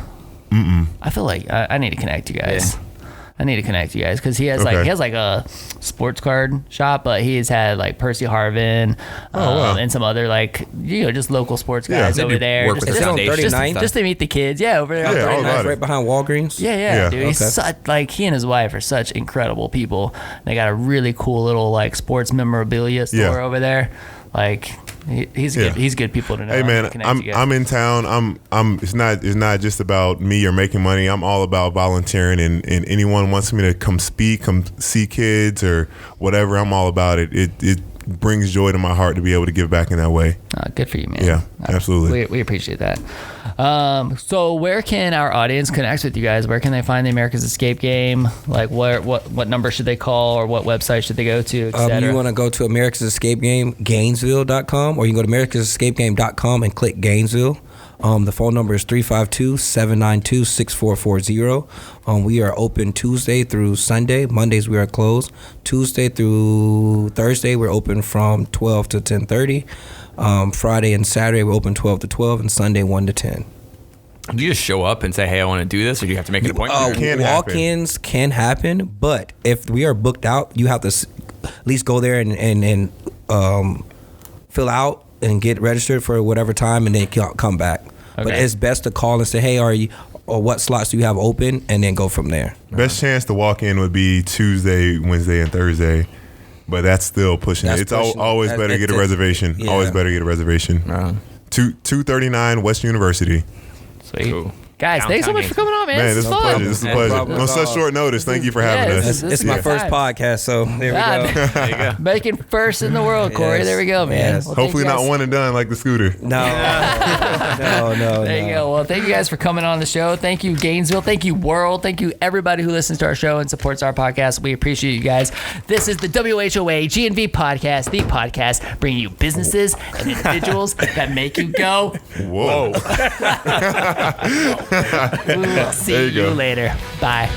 I feel like I need to connect you guys. Yeah. I need to connect you guys, because he has like a sports card shop, but he's had like Percy Harvin and some other like, you know, just local sports guys over there. Work with the foundation. Just to meet the kids. Yeah, over there. Yeah, on all 39th. about it. right behind Walgreens. Yeah, dude. He's Okay. such, like, he and his wife are such incredible people. They got a really cool little like sports memorabilia store over there. Like, he's good. He's good people to know. Hey man, Connect you guys. I'm in town. It's not just about me or making money. I'm all about volunteering, and anyone wants me to come speak, come see kids or whatever, I'm all about it. It brings joy to my heart to be able to give back in that way. Good for you, man. Yeah, absolutely. We appreciate that. So where can our audience connect with you guys? Where can they find the America's Escape Game? Like, what number should they call, or what website should they go to, et cetera? You want to go to America's Escape Game, Gainesville.com, or you can go to americasescapegame.com and click Gainesville. The phone number is 352-792-6440. We are open Tuesday through Sunday. Mondays we are closed. Tuesday through Thursday we're open from 12 to 10:30. Friday and Saturday we're open 12 to 12, and Sunday 1 to 10. Do you just show up and say, hey, I want to do this, or do you have to make an appointment? Walk-ins can happen, but if we are booked out, you have to at least go there and fill out and get registered for whatever time, and then come back. Okay. But it's best to call and say, hey, or what slots do you have open, and then go from there. Best chance to walk in would be Tuesday, Wednesday, and Thursday, but that's still pushing it. It's always better to get a reservation. Yeah. Always better to get a reservation. 239 West University. Sweet. Cool. Guys, thanks so much for coming on, man. Man, this is fun. pleasure. This is a pleasure. On such short notice, thank you for having us. It's my first podcast, so there we go. There you go. Making first in the world, Corey. Yes. There we go, man. Yes. Well, thank Hopefully you guys. not one and done like the scooter. No. There you go. Well, thank you guys for coming on the show. Thank you, Gainesville. Thank you, world. Thank you, everybody who listens to our show and supports our podcast. We appreciate you guys. This is the WHOA GNV podcast, the podcast bringing you businesses and individuals that make you go, Whoa. we will see There you you go. later. Bye.